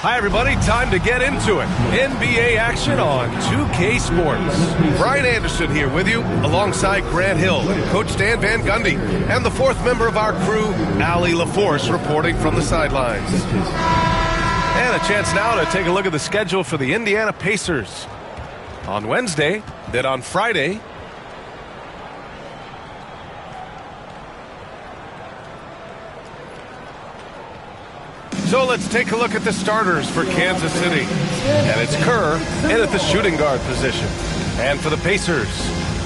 Hi, everybody. Time to get into it. NBA action on 2K Sports. Brian Anderson here with you, alongside Grant Hill and Coach Dan Van Gundy, and the fourth member of our crew, Allie LaForce, reporting from the sidelines. And a chance now to take a look at the schedule for the Indiana Pacers. On Wednesday, then on Friday, so let's take a look at the starters for Kansas City. And it's Kerr in at the shooting guard position. And for the Pacers,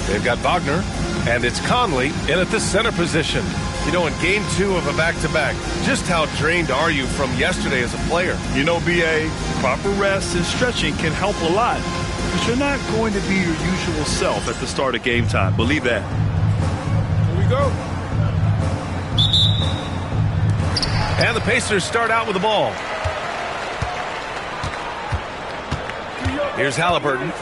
they've got Wagner, and it's Conley in at the center position. You know, in game 2 of a back-to-back, just how drained are you from yesterday as a player? You know, B.A., proper rest and stretching can help a lot. But you're not going to be your usual self at the start of game time. Believe that. Here we go. And the Pacers start out with the ball. Here's Halliburton.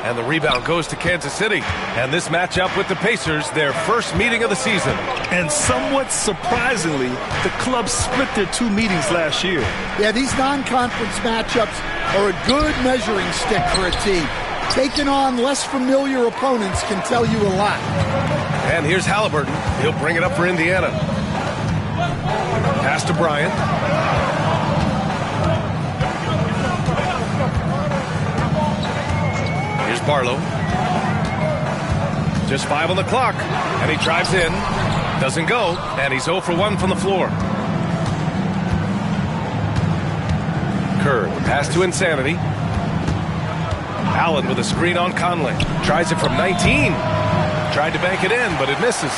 And the rebound goes to Kansas City. And this matchup with the Pacers, their first meeting of the season. And somewhat surprisingly, the club split their 2 meetings last year. Yeah, these non-conference matchups are a good measuring stick for a team. Taking on less familiar opponents can tell you a lot. And here's Halliburton. He'll bring it up for Indiana. Pass to Bryant. Here's Barlow. Just 5 on the clock. And he drives in. Doesn't go. And he's 0 for 1 from the floor. Kerr, pass to Insanity. Allen with a screen on Conley. Tries it from 19. Tried to bank it in, but it misses.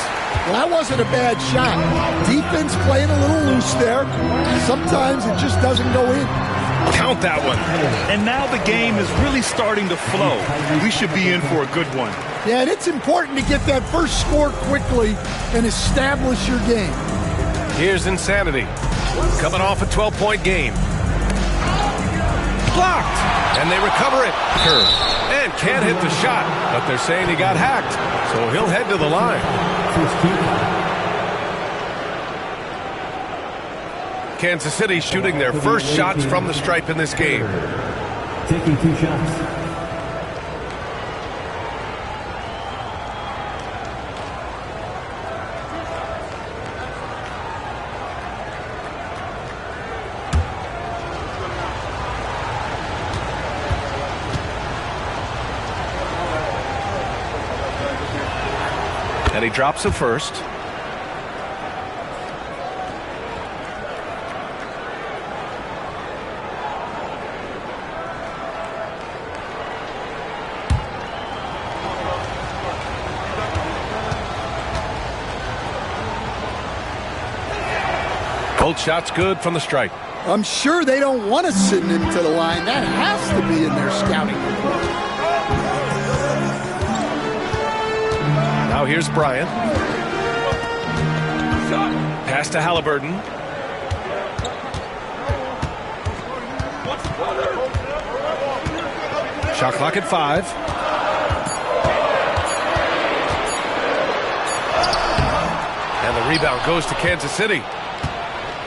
Well, that wasn't a bad shot. Defense playing a little loose there. Sometimes it just doesn't go in. Count that one. And now the game is really starting to flow. We should be in for a good one. Yeah, and it's important to get that first score quickly and establish your game. Here's Insanity. Coming off a 12-point game. Blocked. And they recover it. Kerr. And can't hit the shot, but they're saying he got hacked, so he'll head to the line. Kansas City shooting their first shots from the stripe in this game. Taking 2 shots. And he drops it first. Both shots good from the stripe. I'm sure they don't want to send him to the line. That has to be in their scouting report. Now here's Bryant. Pass to Halliburton. Shot clock at 5. And the rebound goes to Kansas City.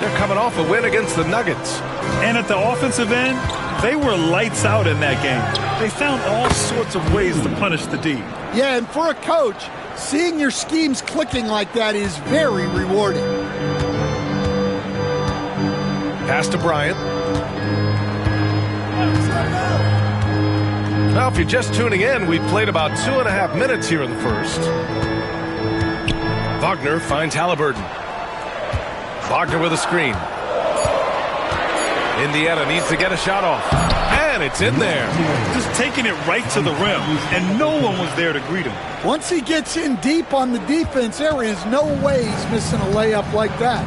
They're coming off a win against the Nuggets. And at the offensive end, they were lights out in that game. They found all sorts of ways to punish the D. Yeah, and for a coach, seeing your schemes clicking like that is very rewarding. Pass to Bryant. Now, if you're just tuning in, we've played about 2.5 minutes here in the first. Wagner finds Halliburton. Wagner with a screen. Indiana needs to get a shot off. And it's in there. Just taking it right to the rim, and no one was there to greet him. Once he gets in deep on the defense, there is no way he's missing a layup like that.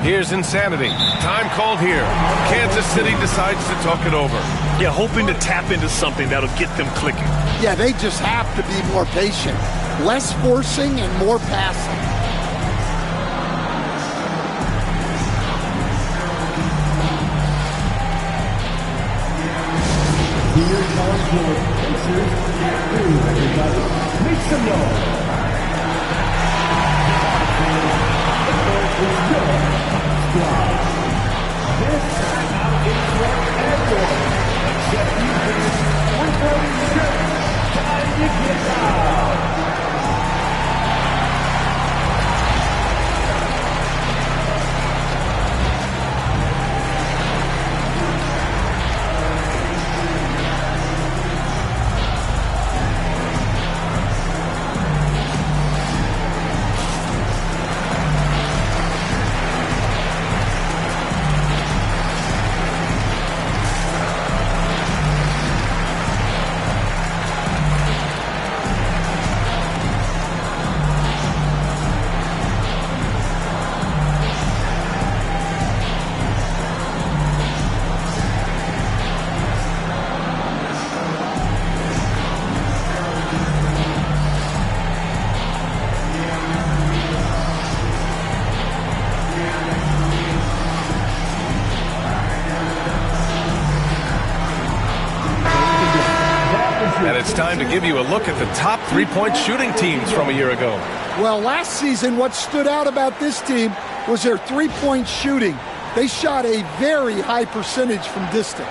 Here's Insanity. Time called here. Kansas City decides to talk it over. Yeah, hoping to tap into something that'll get them clicking. Yeah, they just have to be more patient. Less forcing and more passing. Here, college board, Pacers, everybody, make some noise. The court is your squad. This timeout is for everyone, except you finish 146. Time to get out. And it's time to give you a look at the top three-point shooting teams from a year ago. Well, last season, what stood out about this team was their three-point shooting. They shot a very high percentage from distance.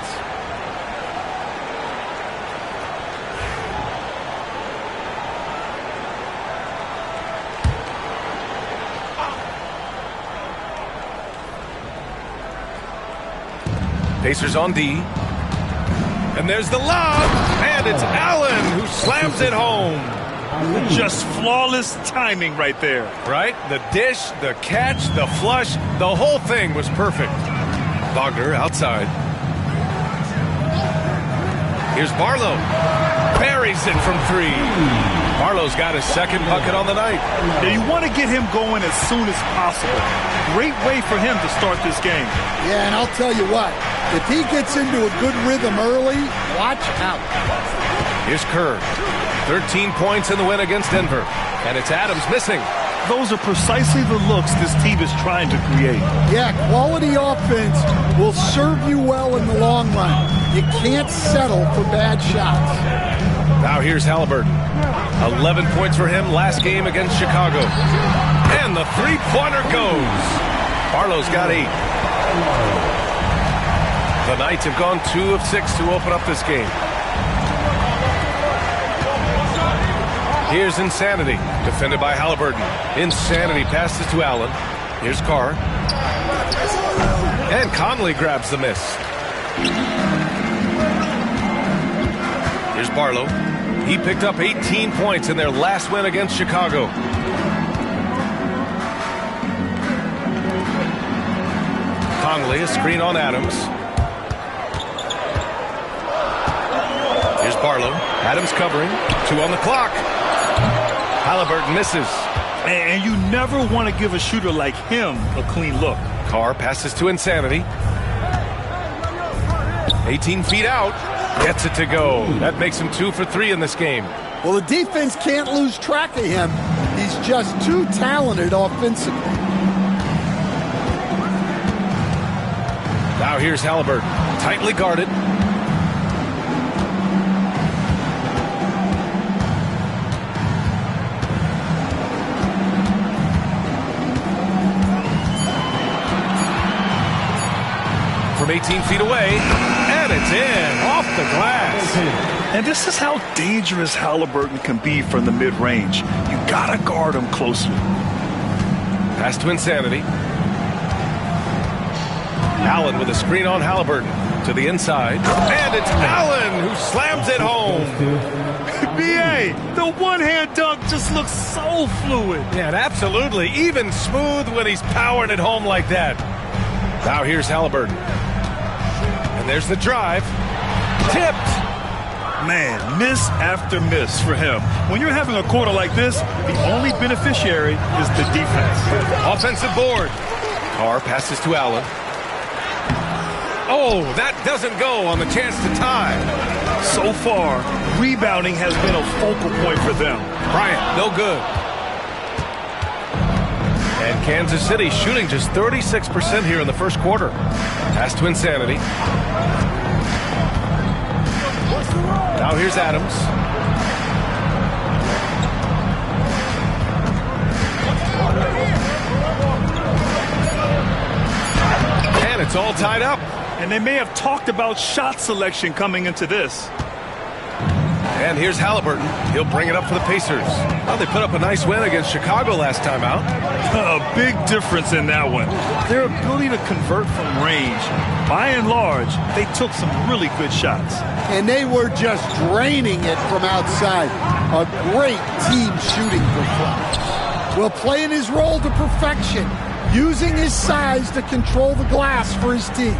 Pacers on D. And there's the lob, and it's Allen who slams it home. Just flawless timing right there. Right? The dish, the catch, the flush, the whole thing was perfect. Wagner outside. Here's Barlow. Buries it from three. Barlow's got his second bucket on the night. Yeah, you want to get him going as soon as possible. Great way for him to start this game. Yeah, and I'll tell you what, if he gets into a good rhythm early, watch out. Here's Kerr. 13 points in the win against Denver. And it's Adams missing. Those are precisely the looks this team is trying to create. Yeah, quality offense will serve you well in the long run. You can't settle for bad shots. Now here's Halliburton. 11 points for him last game against Chicago. And the three-pointer goes. Barlow's got 8. The Knights have gone 2 of 6 to open up this game. Here's Insanity, defended by Halliburton. Insanity passes to Allen. Here's Carr. And Conley grabs the miss. Here's Barlow. He picked up 18 points in their last win against Chicago. Conley, a screen on Adams. Here's Barlow. Adams covering. 2 on the clock. Halliburton misses. And you never want to give a shooter like him a clean look. Carr passes to Insanity. 18 feet out. Gets it to go. That makes him 2 for 3 in this game. Well, the defense can't lose track of him. He's just too talented offensively. Now here's Halliburton. Tightly guarded. From 18 feet away, and it's in, off the glass. And this is how dangerous Halliburton can be from the mid-range. You gotta guard him closely. Pass to Insanity. Allen with a screen on Halliburton to the inside, and it's Allen who slams it home. B.A., the one-hand dunk just looks so fluid. Yeah, absolutely. Even smooth when he's powering it home like that. Now here's Halliburton. And there's the drive. Tipped. Man, miss after miss for him. When you're having a quarter like this, the only beneficiary is the defense. Offensive board. Carr passes to Allen. Oh, that doesn't go on the chance to tie. So far, rebounding has been a focal point for them. Bryant, no good. And Kansas City shooting just 36% here in the first quarter. Pass to Insanity. Now here's Adams. And it's all tied up. And they may have talked about shot selection coming into this. And here's Halliburton. He'll bring it up for the Pacers. Well, they put up a nice win against Chicago last time out. A big difference in that one. Their ability to convert from range. By and large, they took some really good shots. And they were just draining it from outside. A great team shooting performance. Will playing his role to perfection, using his size to control the glass for his team.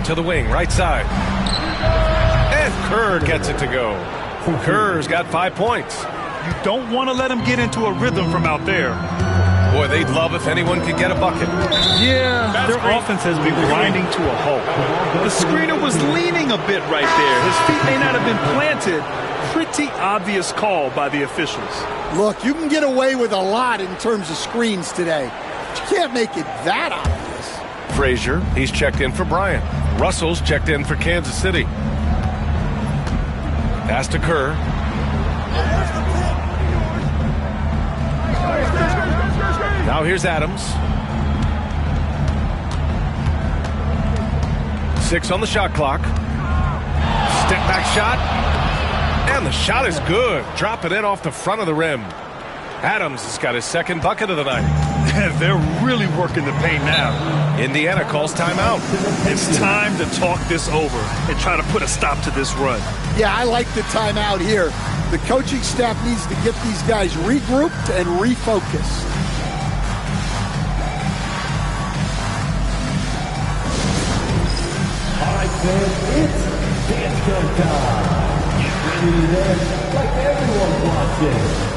To the wing, right side. And Kerr gets it to go. Kerr's got 5 points. You don't want to let him get into a rhythm from out there. Boy, they'd love if anyone could get a bucket. Yeah, their offense has been grinding to a halt. The screener was leaning a bit right there. His feet may not have been planted. Pretty obvious call by the officials. Look, you can get away with a lot in terms of screens today. But you can't make it that obvious. Frazier, he's checked in for Bryant. Russell's checked in for Kansas City. Pass to Kerr. Now here's Adams. 6 on the shot clock. Step back shot. And the shot is good. Drop it in off the front of the rim. Adams has got his second bucket of the night. They're really working the paint now. Indiana calls timeout. It's time to talk this over and try to put a stop to this run. Yeah, I like the timeout here. The coaching staff needs to get these guys regrouped and refocused. All right, fans, it's dance time. Get ready to dance like everyone's watching.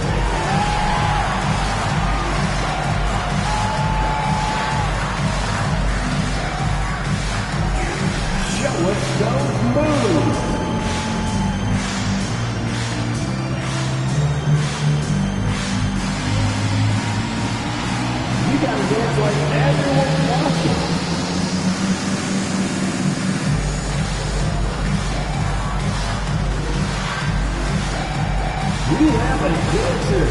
Show us those moves. You gotta dance like everyone's watching. We have a dancer.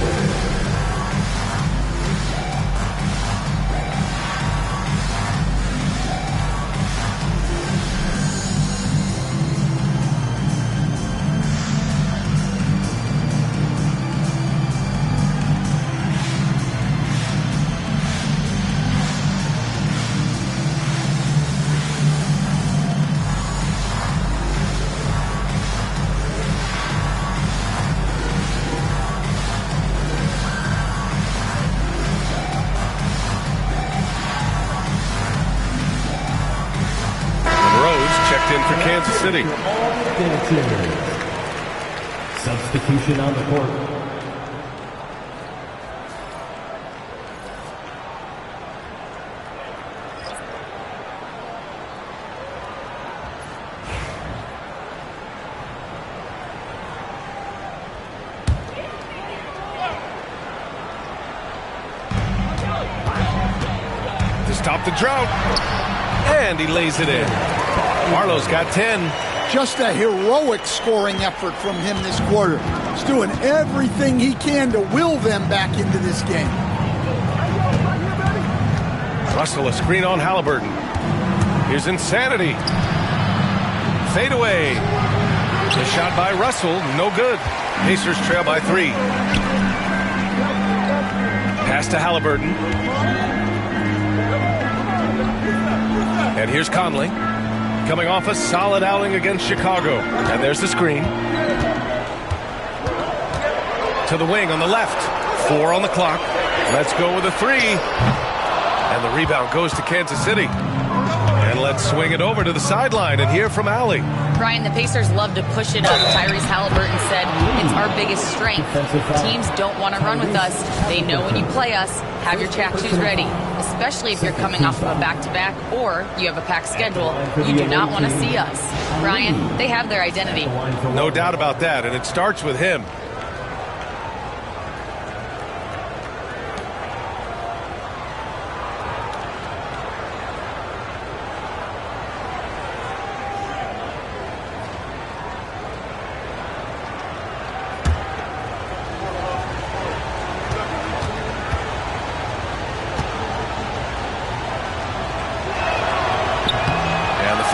For Kansas City. Substitution on the court. To stop the drought. And he lays it in. Marlowe's got 10. Just a heroic scoring effort from him this quarter. He's doing everything he can to will them back into this game. Russell, a screen on Halliburton. Here's Insanity. Fade away. The shot by Russell, no good. Pacers trail by 3. Pass to Halliburton. And here's Conley. Coming off a solid outing against Chicago. And there's the screen. To the wing on the left. 4 on the clock. Let's go with a 3. And the rebound goes to Kansas City. And let's swing it over to the sideline and hear from Allie. Brian, the Pacers love to push it up. Tyrese Halliburton said it's our biggest strength. Teams don't want to run with us. They know when you play us, have your track shoes ready, especially if you're coming off of a back-to-back or you have a packed schedule. You do not want to see us. Brian, they have their identity. No doubt about that, and it starts with him.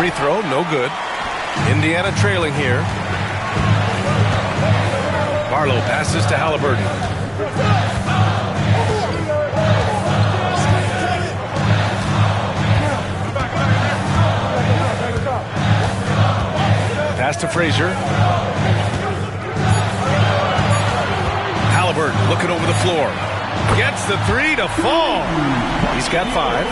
free throw, no good. Indiana trailing here. Barlow passes to Halliburton. Pass to Frazier. Halliburton looking over the floor. Gets the three to fall. He's got 5.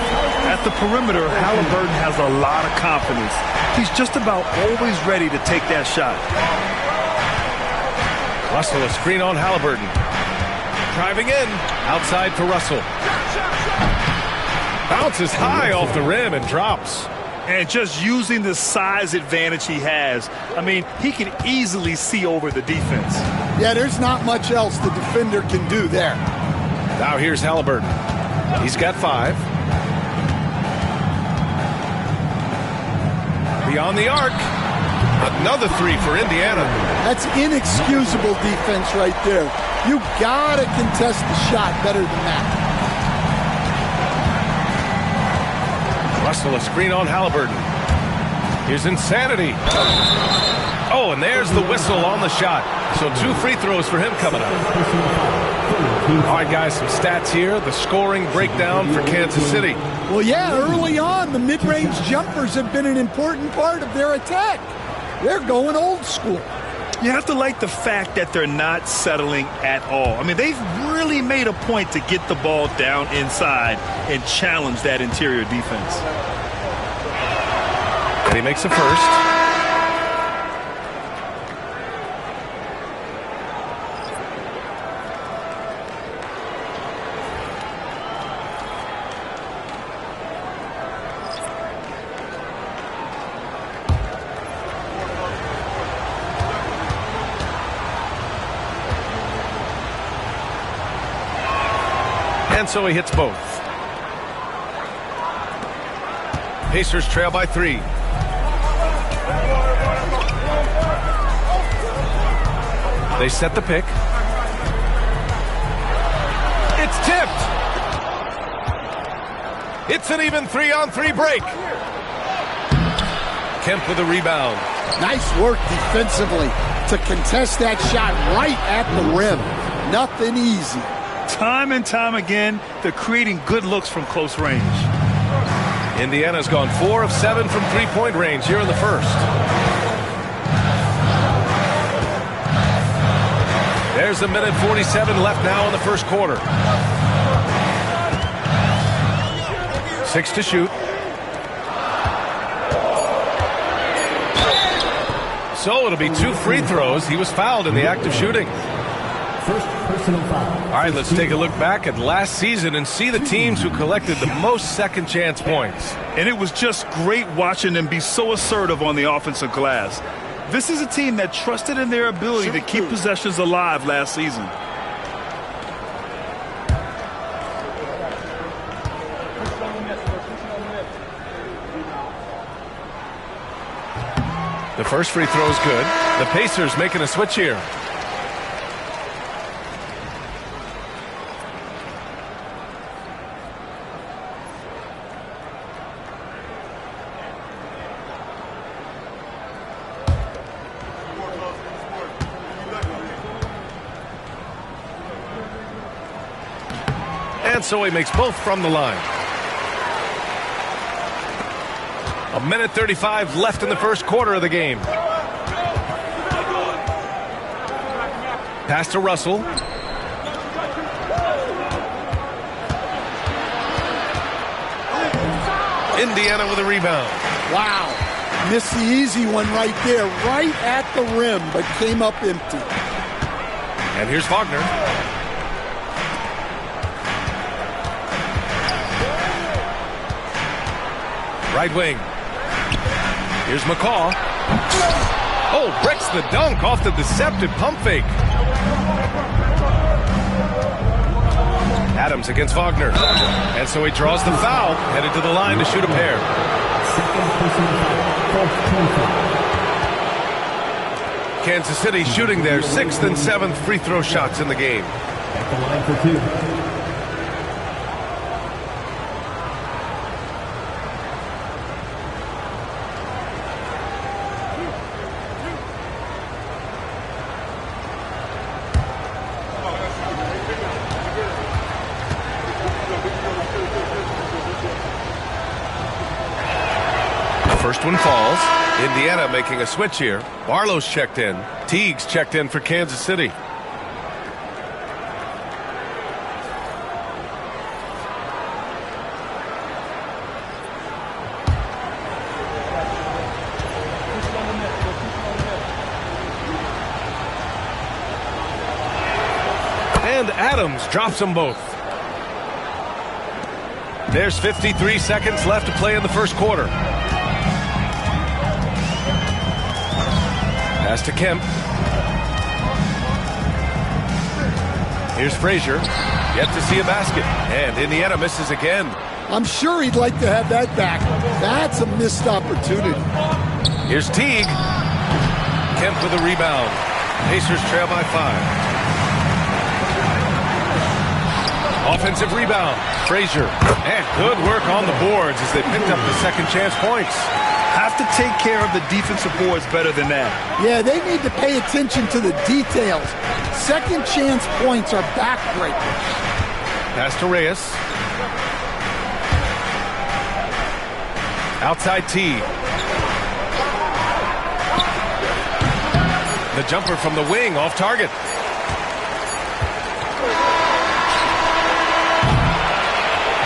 At the perimeter, Halliburton has a lot of confidence. He's just about always ready to take that shot. Russell, a screen on Halliburton. Driving in. Outside for Russell. Bounces high off the rim and drops. And just using the size advantage he has, I mean, he can easily see over the defense. Yeah, there's not much else the defender can do there. Now here's Halliburton. He's got 5. Beyond the arc. Another 3 for Indiana. That's inexcusable defense right there. You gotta contest the shot better than that. Russell, a screen on Halliburton. Here's insanity. Oh, and there's the whistle on the shot. So 2 free throws for him coming up. All right, guys, some stats here. The scoring breakdown for Kansas City. Well, yeah, early on, the mid-range jumpers have been an important part of their attack. They're going old school. You have to like the fact that they're not settling at all. I mean, they've really made a point to get the ball down inside and challenge that interior defense. And he makes a first. And so he hits both. Pacers trail by 3. They set the pick. It's tipped. It's an even 3-on-3 break. Kemp with a rebound. Nice work defensively to contest that shot right at the rim. Nothing easy. Time and time again, they're creating good looks from close range. Indiana's gone 4 of 7 from three-point range here in the first. There's a minute 47 left now in the first quarter. 6 to shoot. So it'll be 2 free throws. He was fouled in the act of shooting. First personal foul. All right, let's take a look back at last season and see the teams who collected the most second chance points. And it was just great watching them be so assertive on the offensive glass. This is a team that trusted in their ability to keep possessions alive last season. The first free throw is good. The Pacers making a switch here. And so he makes both from the line. A minute 35 left in the first quarter of the game. Pass to Russell. Indiana with a rebound. Wow. Missed the easy one right there, right at the rim, but came up empty. And here's Wagner. Right wing. Here's McCaw. Oh, breaks the dunk off the deceptive pump fake. Adams against Wagner. And so he draws the foul, headed to the line to shoot a pair. Kansas City shooting their 6th and 7th free throw shots in the game. At the line for 2. First one falls. Indiana making a switch here. Barlow's checked in. Teague's checked in for Kansas City. And Adams drops them both. There's 53 seconds left to play in the first quarter. Pass to Kemp. Here's Frazier. Yet to see a basket. And Indiana misses again. I'm sure he'd like to have that back. That's a missed opportunity. Here's Teague. Kemp with a rebound. Pacers trail by 5. Offensive rebound. Frazier. And good work on the boards as they picked up the second chance points. Have to take care of the defensive boards better than that. Yeah, they need to pay attention to the details. Second chance points are backbreakers. Pass to Reyes. Outside T. The jumper from the wing off target.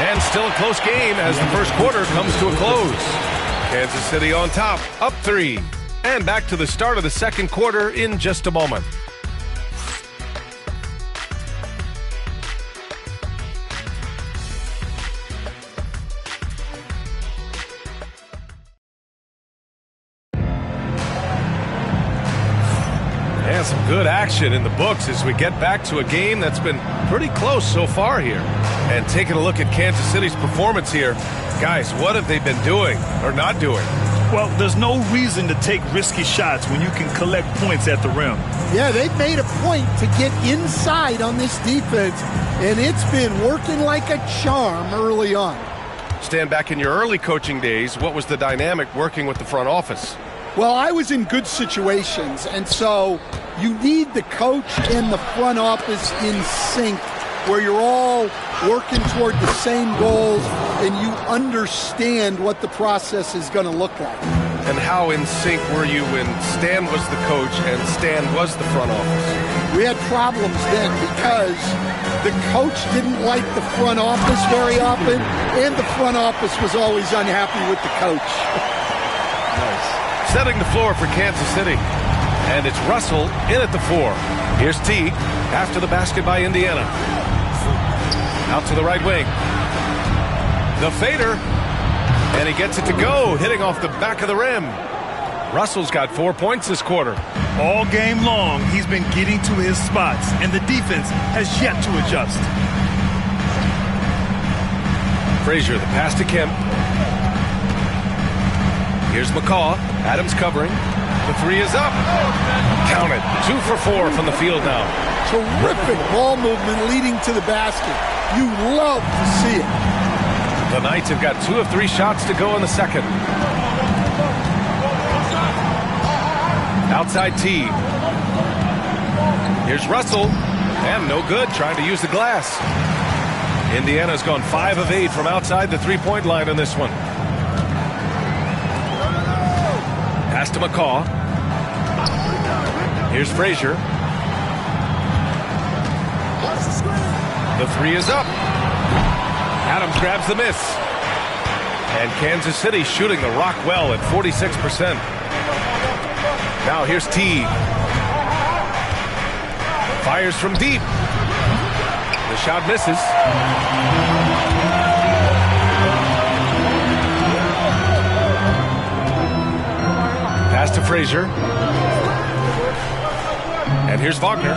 And still a close game as the first quarter comes to a close. Kansas City on top, up 3. And back to the start of the second quarter in just a moment. And some good action in the books as we get back to a game that's been pretty close so far here. And taking a look at Kansas City's performance here, guys, what have they been doing or not doing? Well, there's no reason to take risky shots when you can collect points at the rim. Yeah, they've made a point to get inside on this defense, and it's been working like a charm early on. Stand back in your early coaching days, what was the dynamic working with the front office? Well, I was in good situations, and so you need the coach and the front office in sync where you're all working toward the same goals and you understand what the process is going to look like. And how in sync were you when Stan was the coach and Stan was the front office? We had problems then because the coach didn't like the front office very often, and the front office was always unhappy with the coach. Nice. Setting the floor for Kansas City. And it's Russell in at the 4. Here's T after the basket by Indiana. Out to the right wing. The fader. And he gets it to go, hitting off the back of the rim. Russell's got 4 points this quarter. All game long, he's been getting to his spots, and the defense has yet to adjust. Frazier, the pass to Kemp. Here's McCaw. Adams covering. The 3 is up. Count it. 2 for 4 from the field now. Terrific ball movement leading to the basket. You love to see it. The Knights have got 2 of 3 shots to go in the second. Outside T. Here's Russell. And no good, trying to use the glass. Indiana's gone 5 of 8 from outside the three-point line in this one. Pass to McCaw. Here's Frazier. The 3 is up. Adams grabs the miss. And Kansas City shooting the rock well at 46%. Now here's T. Fires from deep. The shot misses. Pass to Frazier. And here's Wagner.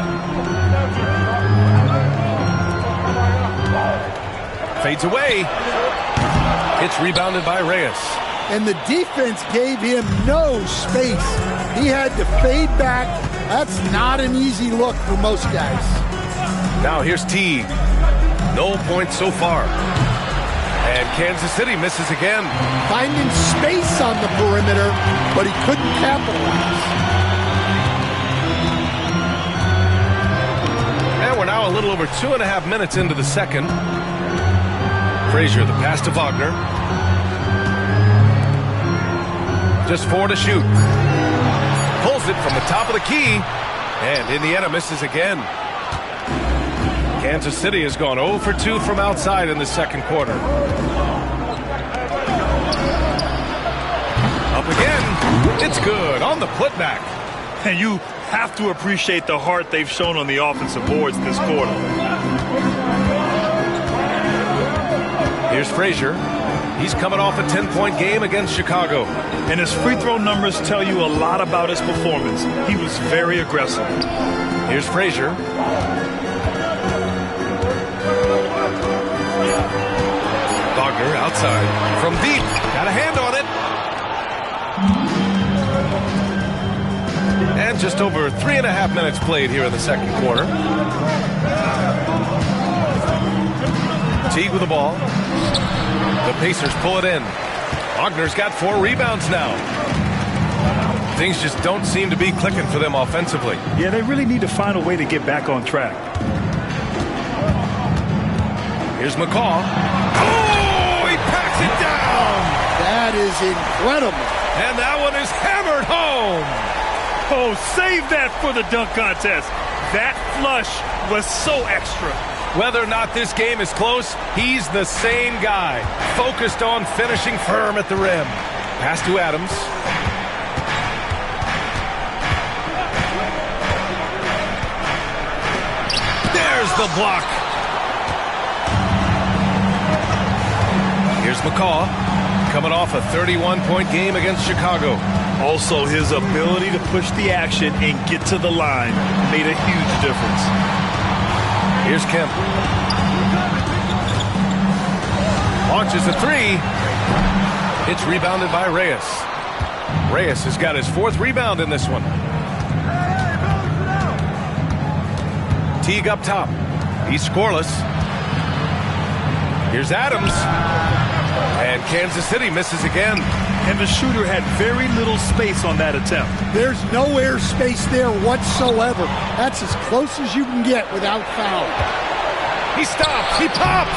Fades away. It's rebounded by Reyes. And the defense gave him no space. He had to fade back. That's not an easy look for most guys. Now here's T. No points so far. And Kansas City misses again. Finding space on the perimeter, but he couldn't capitalize. And we're now a little over 2.5 minutes into the second. Frazier, the pass to Wagner. Just 4 to shoot. Pulls it from the top of the key. And Indiana misses again. Kansas City has gone 0 for 2 from outside in the second quarter. Up again. It's good on the putback. And you have to appreciate the heart they've shown on the offensive boards this quarter. Here's Frazier. He's coming off a 10-point game against Chicago. And his free throw numbers tell you a lot about his performance. He was very aggressive. Here's Frazier. Wagner outside. From deep. Got a hand on it. And just over 3.5 minutes played here in the second quarter. Teague with the ball. The Pacers pull it in. Wagner's got 4 rebounds now. Things just don't seem to be clicking for them offensively. Yeah, they really need to find a way to get back on track. Here's McCaw. Oh, he packs it down. That is incredible. And that one is hammered home. Oh, save that for the dunk contest. That flush was so extra. Whether or not this game is close, he's the same guy, focused on finishing firm at the rim. Pass to Adams. There's the block. Here's McCaw, coming off a 31-point game against Chicago. Also, his ability to push the action and get to the line made a huge difference. Here's Kemp. Launches a 3. It's rebounded by Reyes. Reyes has got his 4th rebound in this one. Teague up top. He's scoreless. Here's Adams. And Kansas City misses again. And the shooter had very little space on that attempt. There's no air space there whatsoever. That's as close as you can get without foul. He stops. He pops.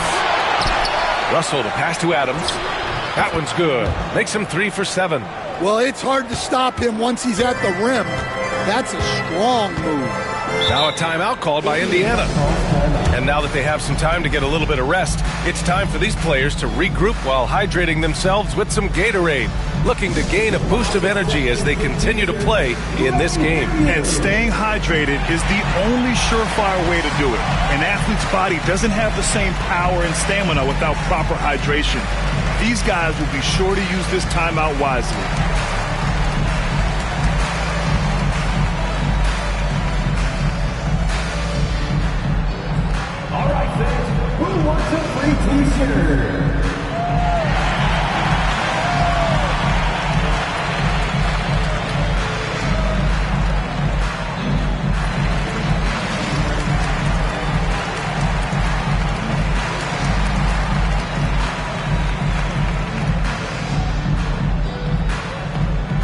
Russell to pass to Adams. That one's good. Makes him 3 for 7. Well, it's hard to stop him once he's at the rim. That's a strong move. Now a timeout called by Indiana. And now that they have some time to get a little bit of rest, it's time for these players to regroup while hydrating themselves with some Gatorade, looking to gain a boost of energy as they continue to play in this game. And staying hydrated is the only surefire way to do it. An athlete's body doesn't have the same power and stamina without proper hydration. These guys will be sure to use this timeout wisely. Who wants a free t-shirt?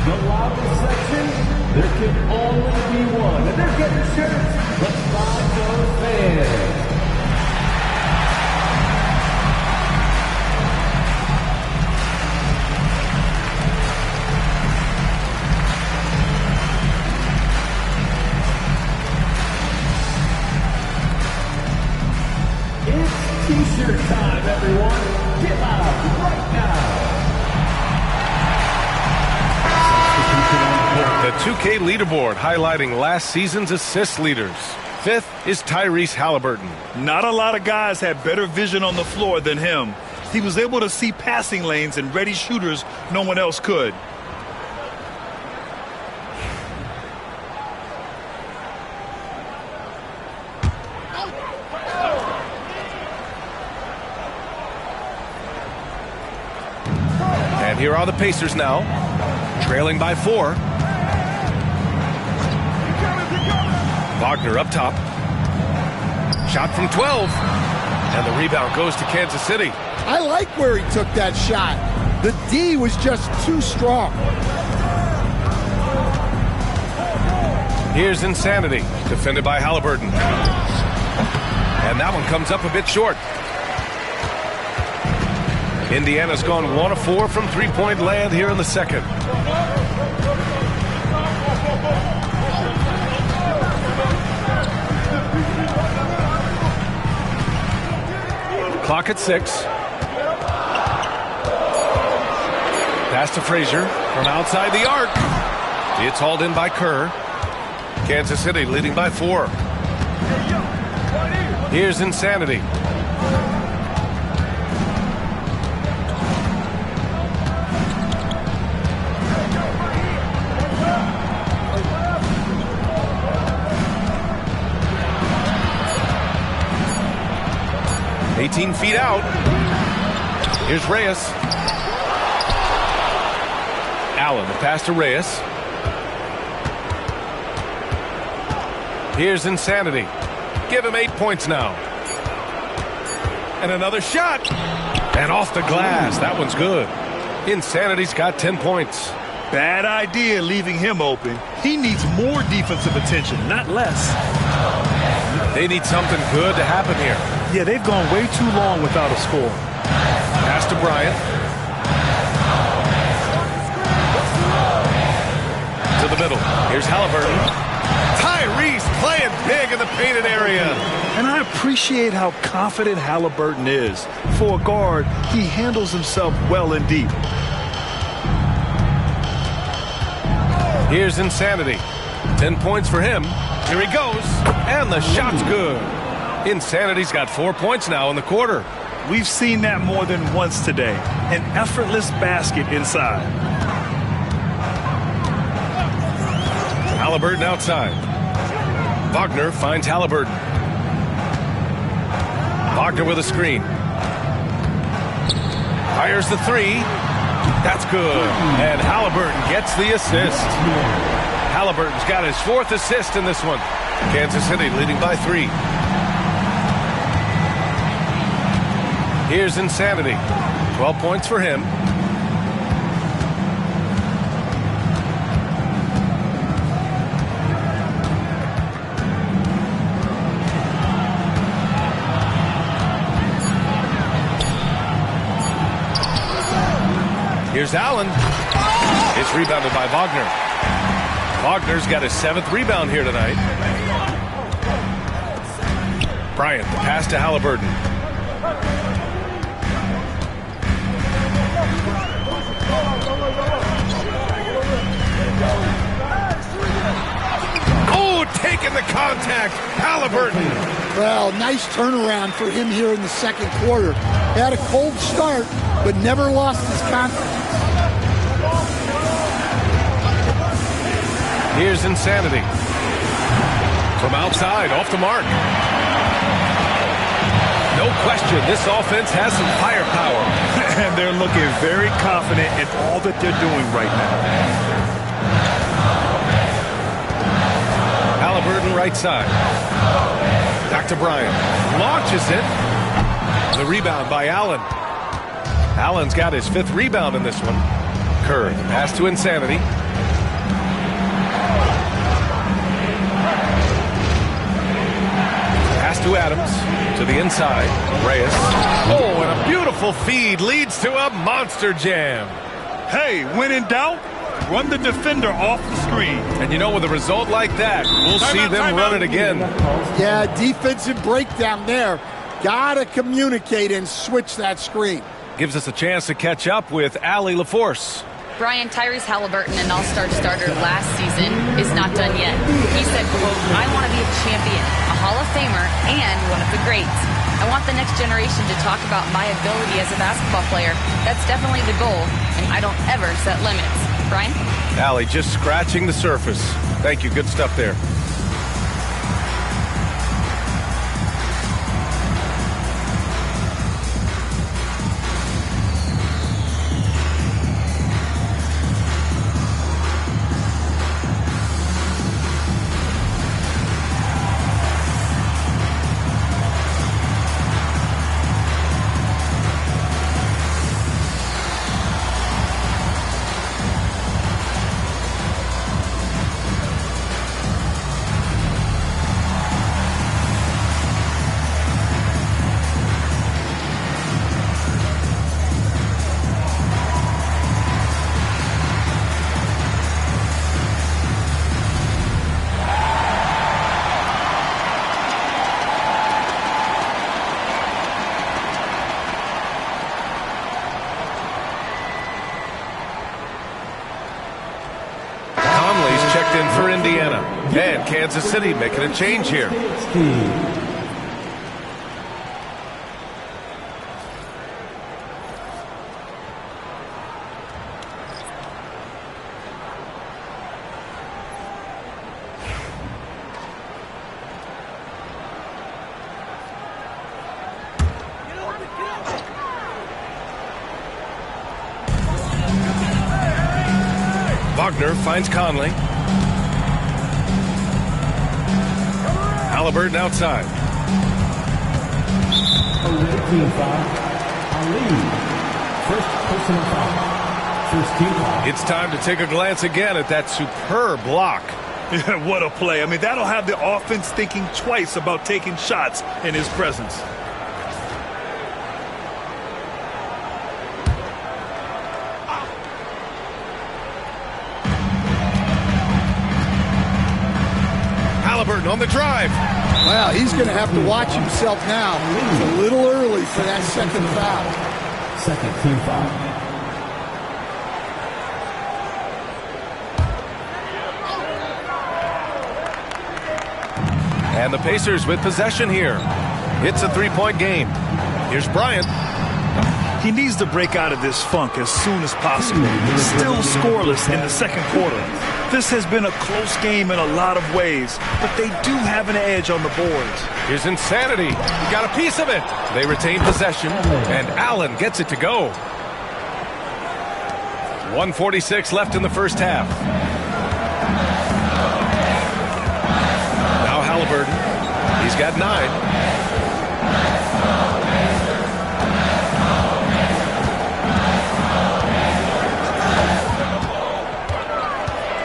The loudest section, there can only be one. And they're getting shirts. Let's find those fans. T-shirt time, everyone. Get loud right now. The 2K leaderboard highlighting last season's assist leaders. 5th is Tyrese Halliburton. Not a lot of guys had better vision on the floor than him. He was able to see passing lanes and ready shooters no one else could. And here are the Pacers now, trailing by 4. Wagner up top. Shot from 12. And the rebound goes to Kansas City. I like where he took that shot. The D was just too strong. Here's Insanity, defended by Halliburton. And that one comes up a bit short. Indiana's gone 1 of 4 from three-point land here in the second. Clock at 6. Pass to Frazier from outside the arc. It's hauled in by Kerr. Kansas City leading by 4. Here's Insanity. "18 feet out. Here's Reyes. Allen, the pass to Reyes. Here's Insanity. Give him 8 points now. And another shot. And off the glass. That one's good. Insanity's got 10 points. Bad idea leaving him open. He needs more defensive attention, not less. They need something good to happen here. Yeah, they've gone way too long without a score. Pass to Bryant. To the middle. Here's Halliburton. Tyrese playing big in the painted area. And I appreciate how confident Halliburton is. For a guard, he handles himself well and deep. Here's Insanity. 10 points for him. Here he goes. And the shot's good. Insanity's got 4 points now in the quarter. We've seen that more than once today. An effortless basket inside. Halliburton outside. Wagner finds Halliburton. Wagner with a screen. Fires the 3. That's good. And Halliburton gets the assist. Halliburton's got his 4th assist in this one. Kansas City leading by 3. Here's Insanity. 12 points for him. Here's Allen. It's rebounded by Wagner. Wagner's got his 7th rebound here tonight. Bryant, the pass to Halliburton. Oh, taking the contact. Halliburton. Well, nice turnaround for him here in the second quarter. Had a cold start, but never lost his confidence. Here's Insanity. From outside, off the mark. No question, this offense has some firepower. And they're looking very confident in all that they're doing right now. Halliburton right side. Back to Bryant. Launches it. The rebound by Allen. Allen's got his 5th rebound in this one. Kerr, pass to Insanity. Pass to Adams. To the inside. Reyes. Oh, and a beautiful feed leads to a monster jam. Hey, when in doubt, run the defender off the screen. And you know, with a result like that, we'll see them run it again. Yeah, defensive breakdown there. Gotta communicate and switch that screen. Gives us a chance to catch up with Allie LaForce. Brian, Tyrese Halliburton, an all-star starter last season, is not done yet. He said, quote, "I want to be a champion, a Hall of Famer, and one of the greats. I want the next generation to talk about my ability as a basketball player. That's definitely the goal, and I don't ever set limits." Brian? Allie just scratching the surface. Thank you. Good stuff there. Kansas City making a change here. Wagner finds Conley. Halliburton outside. Team foul. First personal foul. First team foul. It's time to take a glance again at that superb block. Yeah, what a play. I mean, that'll have the offense thinking twice about taking shots in his presence. Halliburton on the drive. Well, he's going to have to watch himself now. It's a little early for that second foul. Second team foul. And the Pacers with possession here. It's a three-point game. Here's Bryant. He needs to break out of this funk as soon as possible. Still scoreless in the second quarter. This has been a close game in a lot of ways, but they do have an edge on the boards. Here's Insanity. He got a piece of it. They retain possession, and Allen gets it to go. 1:46 left in the first half. Now Halliburton. He's got 9.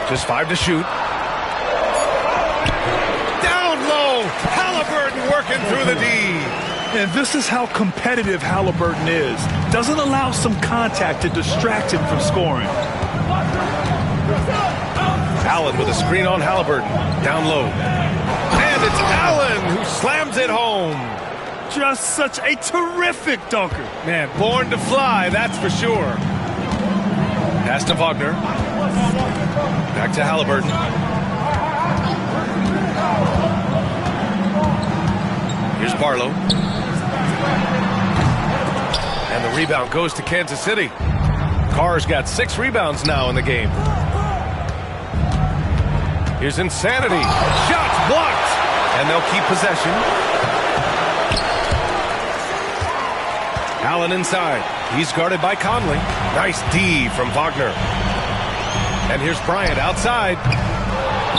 Just 5 to shoot. Down low. Halliburton working through the D. And this is how competitive Halliburton is. Doesn't allow some contact to distract him from scoring. Allen with a screen on Halliburton. Down low. And it's Allen who slams it home. Just such a terrific dunker. Man, born to fly, that's for sure. Pass to Wagner. Back to Halliburton. Here's Barlow. And the rebound goes to Kansas City. Carr's got 6 rebounds now in the game. Here's Insanity. Shots blocked. And they'll keep possession. Allen inside. He's guarded by Conley. Nice D from Wagner. And here's Bryant outside.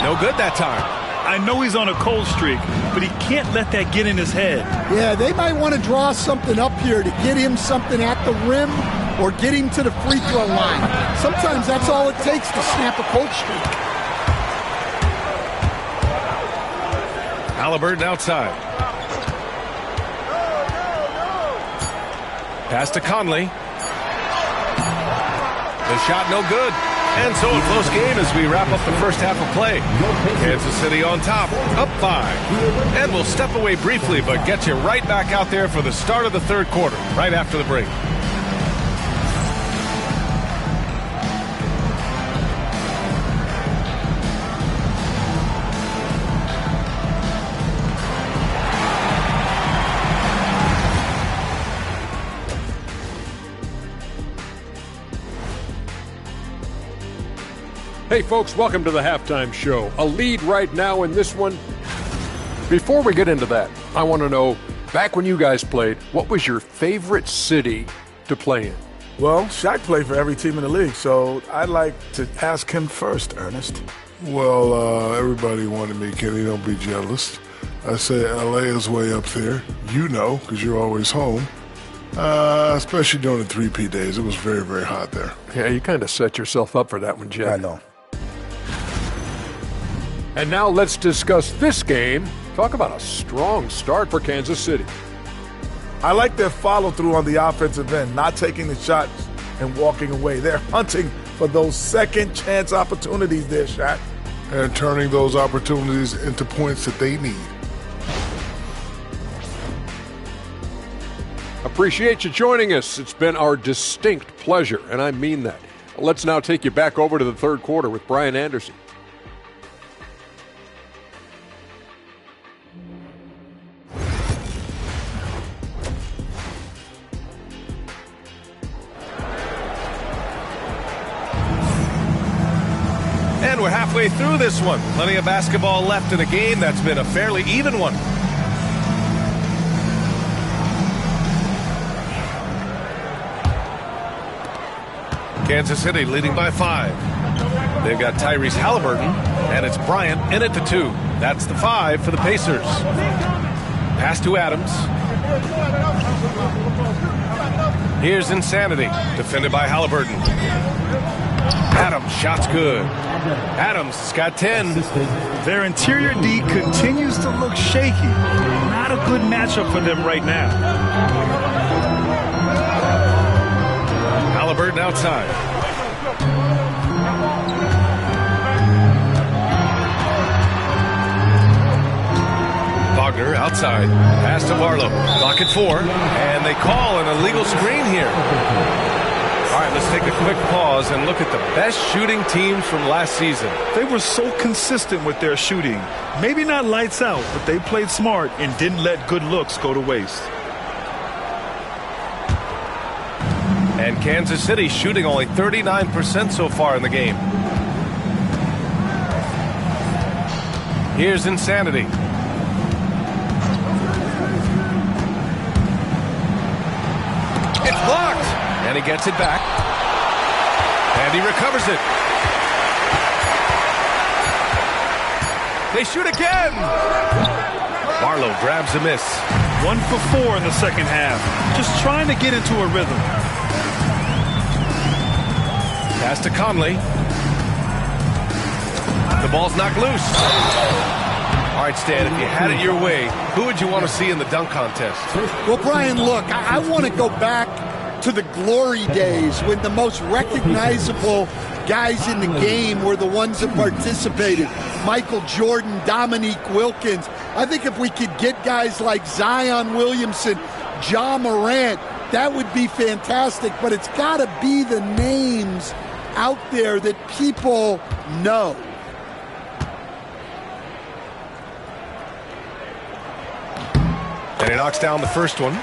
No good that time. I know he's on a cold streak, but he can't let that get in his head. Yeah, they might want to draw something up here to get him something at the rim or get him to the free throw line. Sometimes that's all it takes to snap a cold streak. Halliburton outside. Pass to Conley. The shot no good. And so a close game as we wrap up the first half of play. Kansas City on top, up 5. And we'll step away briefly, but get you right back out there for the start of the third quarter, right after the break. Hey folks, welcome to the halftime show. A lead right now in this one. Before we get into that, I want to know, back when you guys played, what was your favorite city to play in? Well, Shaq played for every team in the league, so I'd like to ask him first, Ernest. Well, everybody wanted me, Kenny, don't be jealous. I say LA is way up there. You know, because you're always home. Especially during the 3P days. It was very, very hot there. Yeah, you kind of set yourself up for that one, Jeff. I know. And now let's discuss this game. Talk about a strong start for Kansas City. I like their follow-through on the offensive end, not taking the shots and walking away. They're hunting for those second-chance opportunities there, Shaq. And turning those opportunities into points that they need. Appreciate you joining us. It's been our distinct pleasure, and I mean that. Let's now take you back over to the third quarter with Brian Anderson. halfway through this one. Plenty of basketball left in a game that's been a fairly even one. Kansas City leading by 5. They've got Tyrese Halliburton, and it's Bryant in at the 2. That's the 5 for the Pacers. Pass to Adams. Here's Insanity, defended by Halliburton. Adams, shot's good. Adams has got 10. Their interior D continues to look shaky. Not a good matchup for them right now. Halliburton outside. Wagner outside. Pass to Barlow. Clock at 4. And they call an illegal screen here. All right, let's take a quick pause and look at the best shooting teams from last season. They were so consistent with their shooting. Maybe not lights out, but they played smart and didn't let good looks go to waste. And Kansas City shooting only 39% so far in the game. Here's Insanity. It's blocked. And he gets it back. And he recovers it. They shoot again. Barlow grabs a miss. 1 for 4 in the second half. Just trying to get into a rhythm. Pass to Conley. The ball's knocked loose. All right, Stan, if you had it your way, who would you want to see in the dunk contest? Well, Brian, look, I want to go back to the glory days when the most recognizable guys in the game were the ones that participated. Michael Jordan, Dominique Wilkins. I think if we could get guys like Zion Williamson, Ja Morant, that would be fantastic, but it's got to be the names out there that people know. And he knocks down the first one.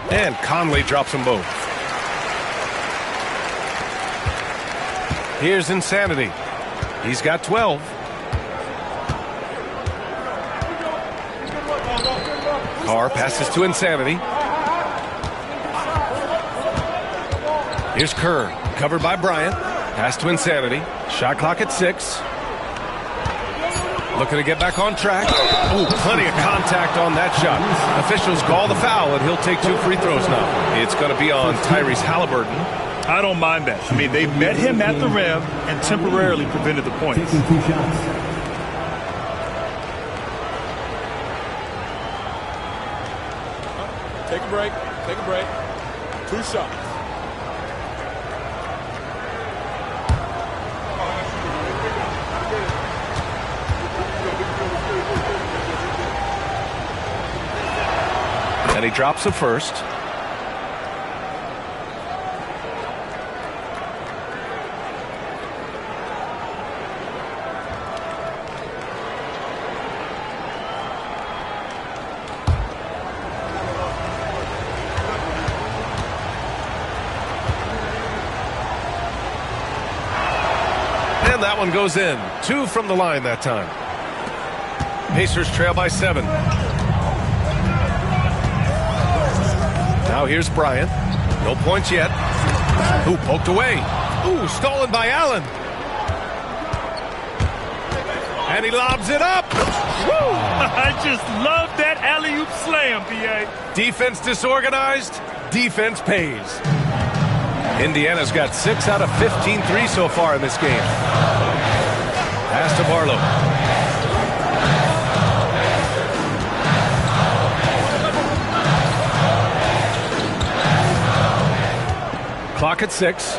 And Conley drops them both. Here's Insanity. He's got 12. Carr passes to Insanity. Here's Kerr, covered by Bryant. Pass to Insanity. Shot clock at 6. Looking to get back on track. Ooh, plenty of contact on that shot. Officials call the foul, and he'll take 2 free throws now. It's going to be on Tyrese Halliburton. I don't mind that. I mean, they met him at the rim and temporarily prevented the points. Take a break. Take a break. 2 shots. And he drops the first. And that one goes in. 2 from the line that time. Pacers trail by 7. Now here's Bryant. No points yet. Ooh, poked away. Ooh, stolen by Allen. And he lobs it up. Woo! I just love that alley-oop slam, B.A. Defense disorganized. Defense pays. Indiana's got 6 out of 15 threes so far in this game. Pass to Barlow. Clock at 6.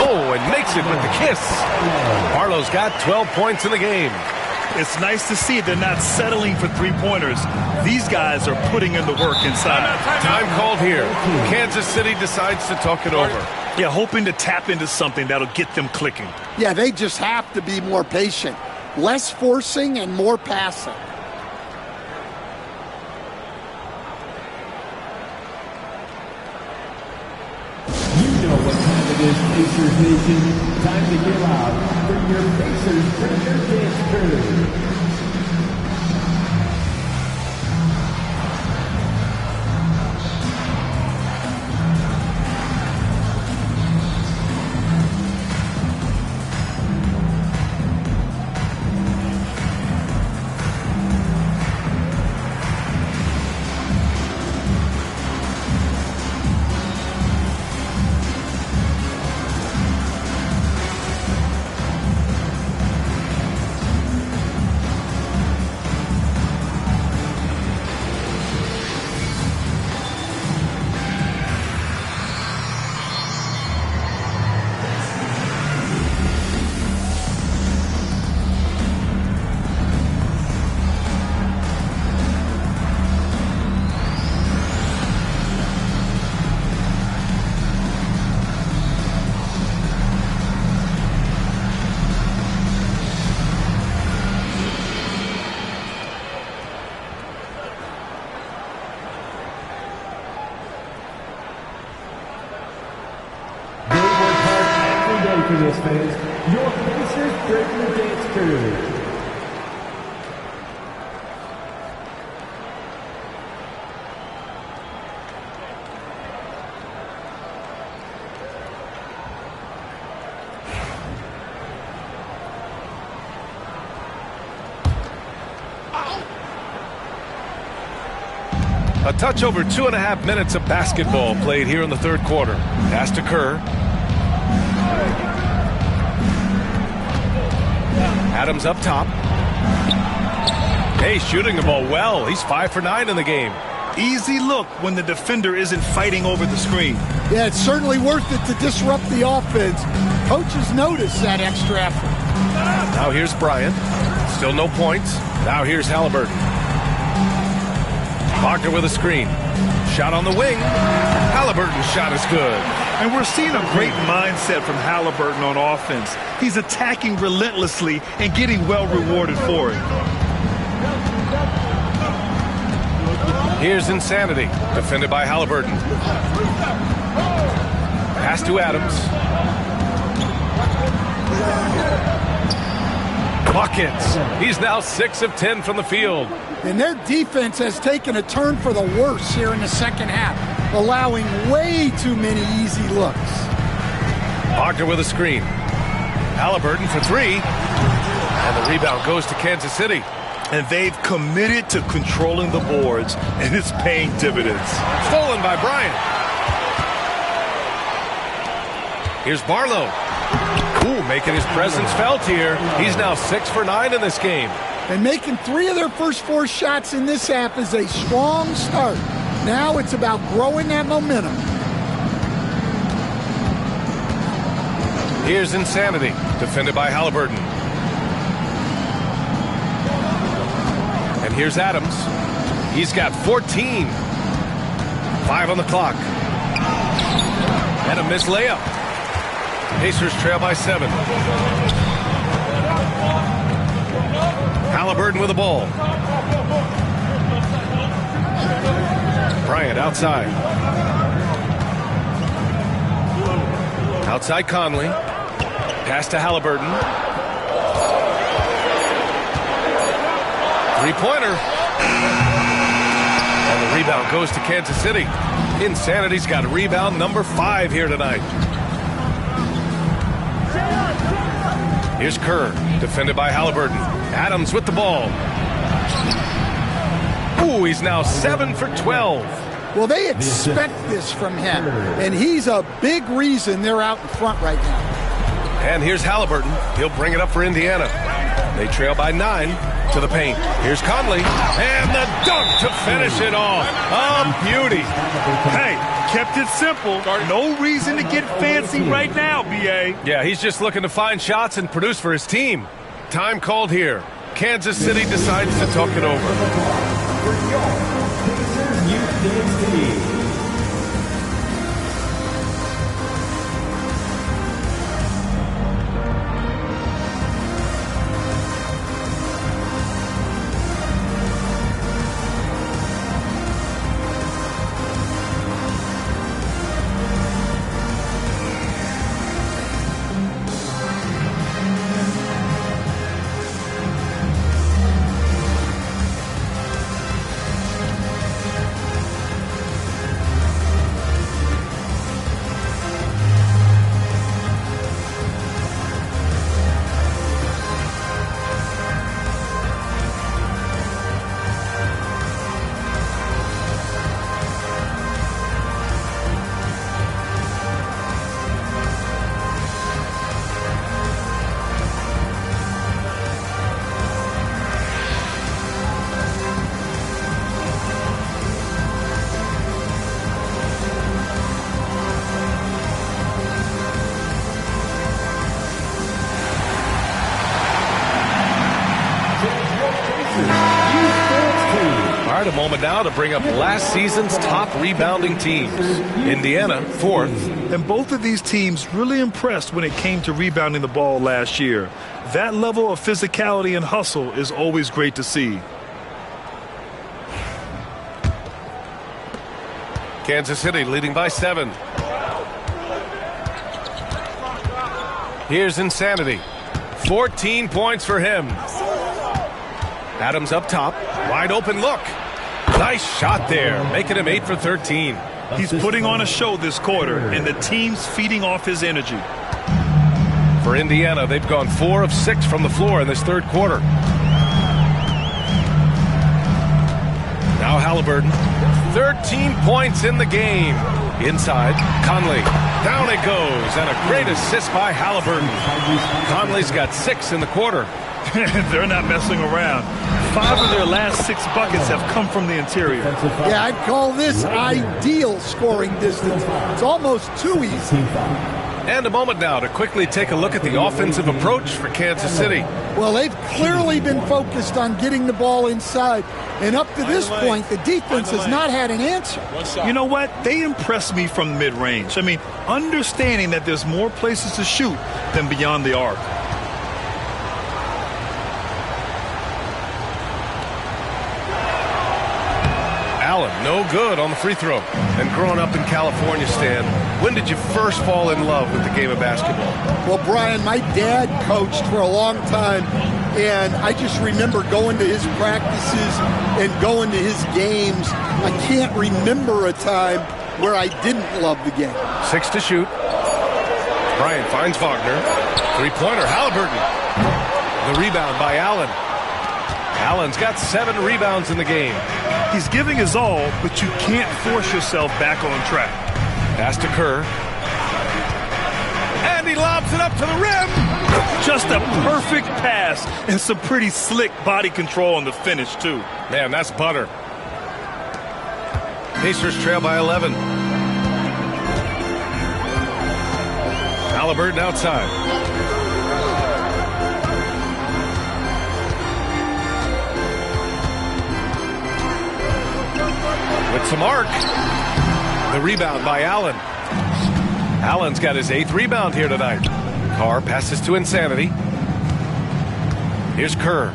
Oh, and makes it with the kiss. Barlow's got 12 points in the game. It's nice to see they're not settling for three-pointers. These guys are putting in the work inside. Time called here. Kansas City decides to talk it over. Yeah, hoping to tap into something that'll get them clicking. Yeah, they just have to be more patient. Less forcing and more passing. You know what time it is, Pacers Nation. Time to get out for your Pacers Treasure Dance Crew. For this, fans, your Pacers Treasure Dance Crew. A touch over 2.5 minutes of basketball played here in the third quarter. Pass to Kerr. Adams up top. Hey, shooting the ball well. He's 5 for 9 in the game. Easy look when the defender isn't fighting over the screen. Yeah, it's certainly worth it to disrupt the offense. Coaches notice that extra effort. Now here's Bryant. Still no points. Now here's Halliburton. Wagner with a screen. Shot on the wing. Halliburton's shot is good. And we're seeing a great mindset from Halliburton on offense. He's attacking relentlessly and getting well rewarded for it. Here's Insanity, defended by Halliburton. Pass to Adams. Buckets. He's now 6 of 10 from the field. And their defense has taken a turn for the worse here in the second half, allowing way too many easy looks. Wagner with a screen. Halliburton for 3. And the rebound goes to Kansas City. And they've committed to controlling the boards, and it's paying dividends. Stolen by Bryant. Here's Barlow. Ooh, making his presence felt here. He's now 6 for 9 in this game. And making 3 of their first 4 shots in this half is a strong start. Now it's about growing that momentum. Here's Insanity, defended by Halliburton. And here's Adams. He's got 14. 5 on the clock. And a missed layup. Pacers trail by 7. Halliburton with the ball. Bryant outside. Outside Conley. Pass to Halliburton. Three-pointer. And the rebound goes to Kansas City. Insanity's got rebound number 5 here tonight. Here's Kerr, defended by Halliburton. Adams with the ball. Ooh, he's now 7 for 12. Well, they expect this from him, and he's a big reason they're out in front right now. And here's Halliburton. He'll bring it up for Indiana. They trail by 9 to the paint. Here's Conley. And the dunk to finish it off. A beauty. Hey, kept it simple. No reason to get fancy right now, B.A. Yeah, he's just looking to find shots and produce for his team. Time called here. Kansas City decides to talk it over. A moment now to bring up last season's top rebounding teams. Indiana, 4th. And both of these teams really impressed when it came to rebounding the ball last year. That level of physicality and hustle is always great to see. Kansas City leading by 7. Here's Insanity. 14 points for him. Adams up top. Wide open look. Nice shot there, making him 8 for 13. He's putting on a show this quarter, and the team's feeding off his energy. For Indiana, they've gone 4 of 6 from the floor in this third quarter. Now Halliburton, 13 points in the game. Inside, Conley. Down it goes, and a great assist by Halliburton. Conley's got 6 in the quarter. They're not messing around. 5 of their last 6 buckets have come from the interior. Yeah, I'd call this ideal scoring distance. It's almost too easy. And a moment now to quickly take a look at the offensive approach for Kansas City. Well, they've clearly been focused on getting the ball inside. And up to this point, the defense has not had an answer. You know what? They impress me from mid-range. I mean, understanding that there's more places to shoot than beyond the arc. Allen, no good on the free throw. And growing up in California, Stan, when did you first fall in love with the game of basketball? Well, Brian, my dad coached for a long time, and I just remember going to his practices and going to his games. I can't remember a time where I didn't love the game. 6 to shoot. Bryant finds Wagner. Three-pointer, Halliburton. The rebound by Allen. Allen's got 7 rebounds in the game. He's giving his all, but you can't force yourself back on track. Pass to Kerr. And he lobs it up to the rim. Just a perfect pass and some pretty slick body control on the finish, too. Man, that's butter. Pacers trail by 11. Halliburton outside. With some arc. The rebound by Allen. Allen's got his 8th rebound here tonight. Carr passes to Insanity. Here's Kerr.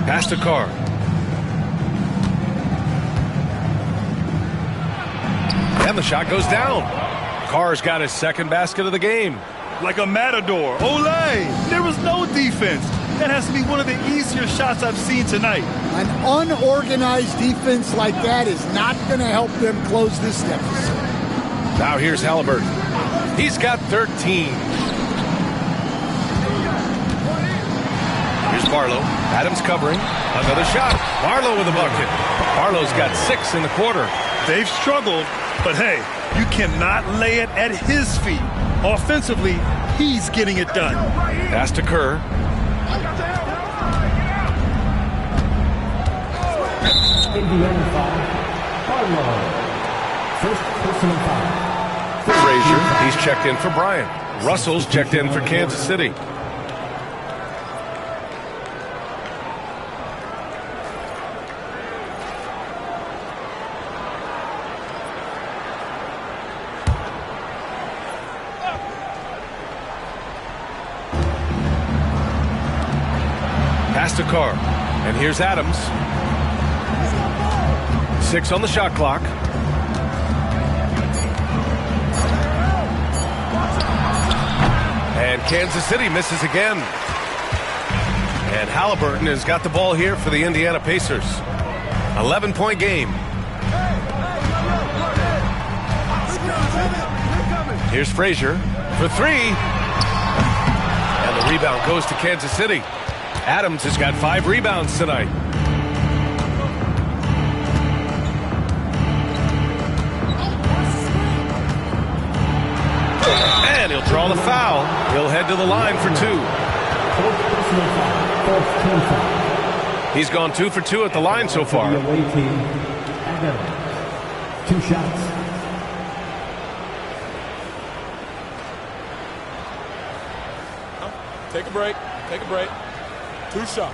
Pass to Carr. And the shot goes down. Carr's got his 2nd basket of the game. Like a matador. Olé! There was no defense. That has to be one of the easier shots I've seen tonight. An unorganized defense like that is not going to help them close this deficit. Now here's Halliburton. He's got 13. Here's Barlow. Adams covering. Another shot. Barlow with a bucket. Barlow's got 6 in the quarter. They've struggled, but hey, you cannot lay it at his feet. Offensively, he's getting it done. Pass to Kerr. Indiana foul. Barlow. First personal foul. Frazier, he's checked in for Bryant. Russell's checked in for Kansas City. Pass to Carr. And here's Adams. 6 on the shot clock. And Kansas City misses again. And Halliburton has got the ball here for the Indiana Pacers. 11-point game. Here's Frazier for 3. And the rebound goes to Kansas City. Adams has got 5 rebounds tonight. And he'll draw the foul. He'll head to the line for 2. He's gone 2 for 2 at the line so far. 2 shots. Take a break. Take a break. 2 shots.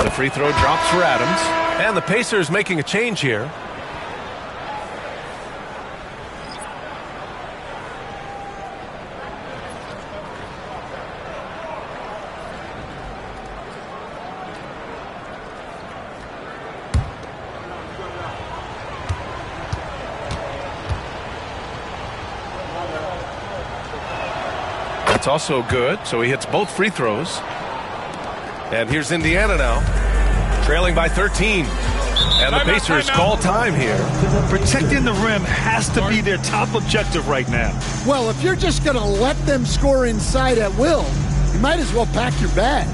The free throw drops for Adams. And the Pacers making a change here. That's also good, so he hits both free throws. And here's Indiana now, trailing by 13. And the Pacers call time here. Protecting the rim has to be their top objective right now. Well, if you're just going to let them score inside at will, you might as well pack your bags.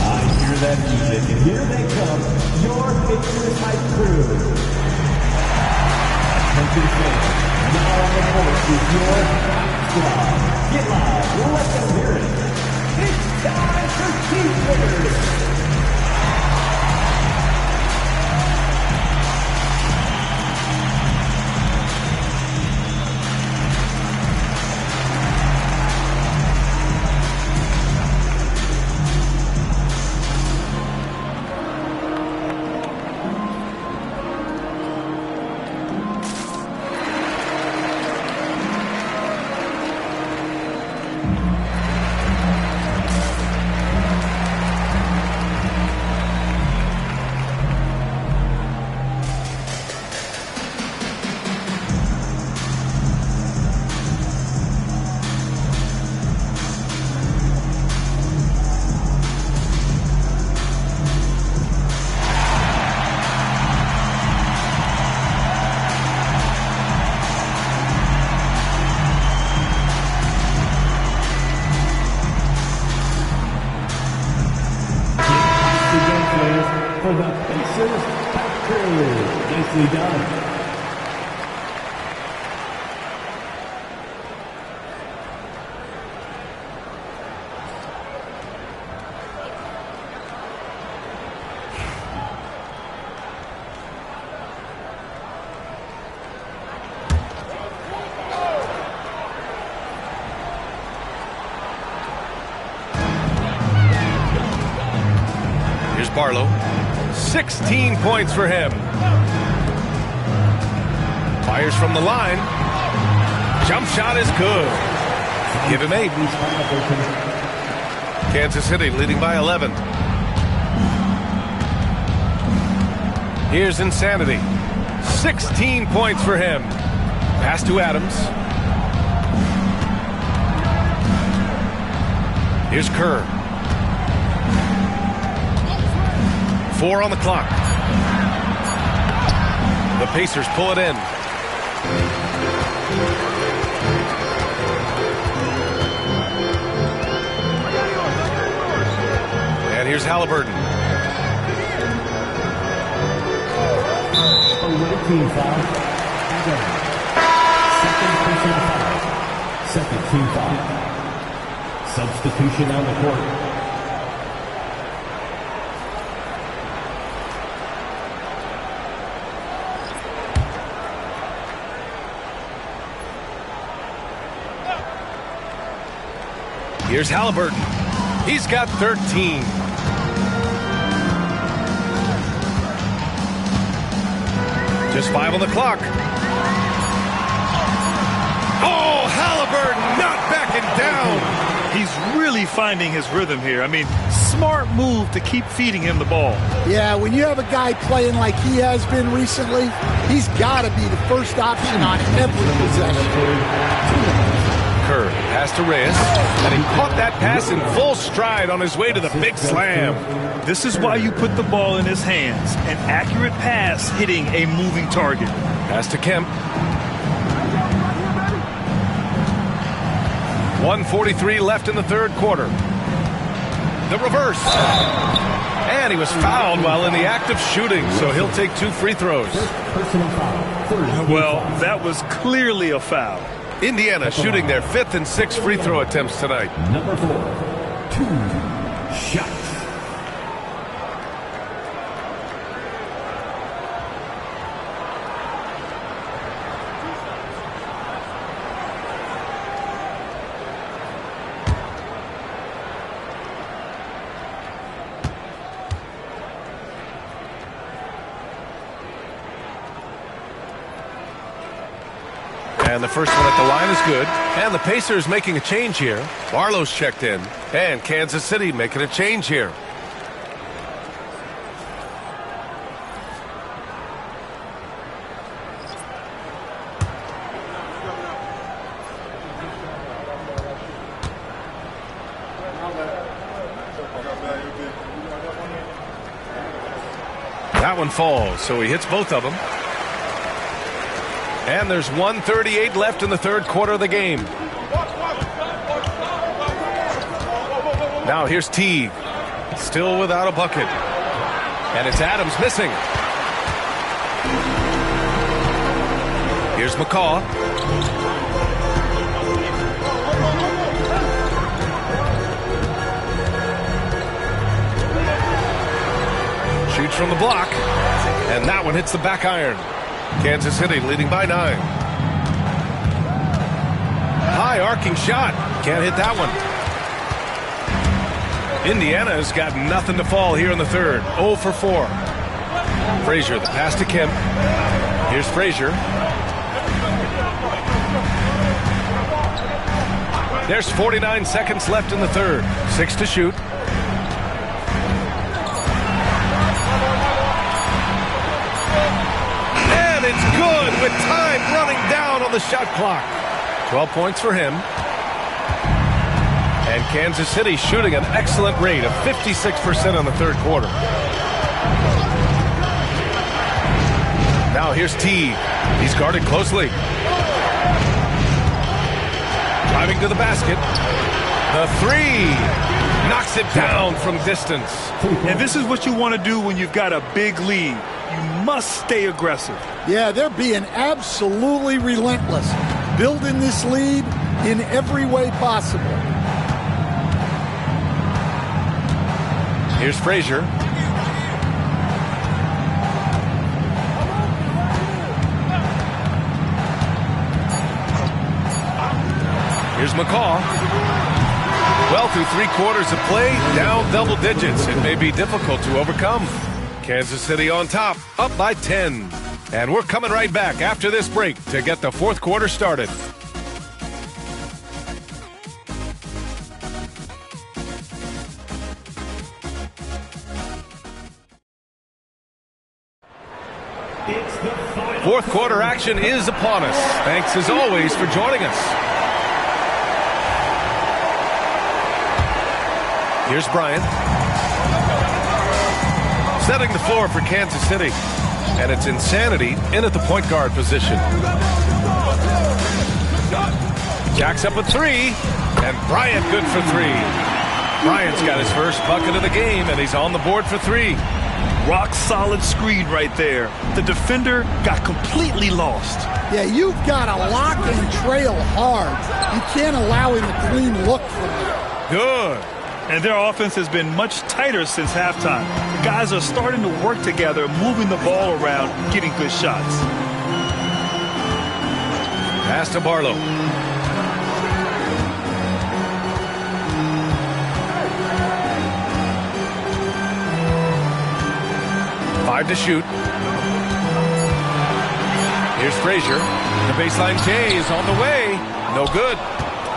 I hear that music, and here they come, your Pacers Hype crew. Attention fans, now on the court with your Hype squad. Get live, let them hear it. It's time for Team Winners. For the Pacers Hype crew. Nicely done. Here's Barlow. 16 points for him. Fires from the line. Jump shot is good. Give him 8. Kansas City leading by 11. Here's Insanity. 16 points for him. Pass to Adams. Here's Kerr. 4 on the clock. The Pacers pull it in. And here's Halliburton. Away team foul. Second personal foul. Second team foul. Substitution on the court. Here's Halliburton. He's got 13. Just 5 on the clock. Oh, Halliburton not backing down. He's really finding his rhythm here. I mean, smart move to keep feeding him the ball. Yeah, when you have a guy playing like he has been recently, he's got to be the first option on every possession. Kerr pass to Reyes, and he caught that pass in full stride on his way to the big slam. This is why you put the ball in his hands. An accurate pass hitting a moving target. Pass to Kemp. 1:43 left in the third quarter. The reverse. And he was fouled while in the act of shooting, so he'll take 2 free throws. Well, that was clearly a foul. Indiana shooting their 5th and 6th free throw attempts tonight. Number 4, 2 shots. And the first one at the line is good. And the Pacers making a change here. Barlow's checked in. And Kansas City making a change here. That one falls, so he hits both of them. And there's 1:38 left in the third quarter of the game. Now here's Teague. Still without a bucket. And it's Adams missing. Here's McCaw. Shoots from the block. And that one hits the back iron. Kansas City leading by 9. High arcing shot. Can't hit that one. Indiana has got nothing to fall here in the third. 0 for 4. Frazier, the pass to Kemp. Here's Frazier. There's 49 seconds left in the third. 6 to shoot. It's good with time running down on the shot clock. 12 points for him. And Kansas City shooting an excellent rate of 56% in the third quarter. Now here's Teague. He's guarded closely. Driving to the basket. The 3. Knocks it down from distance. And this is what you want to do when you've got a big lead. You must stay aggressive. Yeah, they're being absolutely relentless, building this lead in every way possible. Here's Frazier. Here's McCaw. Well, through 3 quarters of play, down double digits. It may be difficult to overcome. Kansas City on top, up by 10. And we're coming right back after this break to get the fourth quarter started. Fourth quarter action is upon us. Thanks as always for joining us. Here's Bryant. Setting the floor for Kansas City. And it's Insanity in at the point guard position. Jacks up a 3. And Bryant good for 3. Bryant's got his first bucket of the game, and he's on the board for 3. Rock solid screen right there. The defender got completely lost. Yeah, you've got to lock and trail hard. You can't allow him a clean look from there. Good. And their offense has been much tighter since halftime. The guys are starting to work together, moving the ball around, getting good shots. Pass to Barlow. Five to shoot. Here's Frazier. The baseline J is on the way. No good.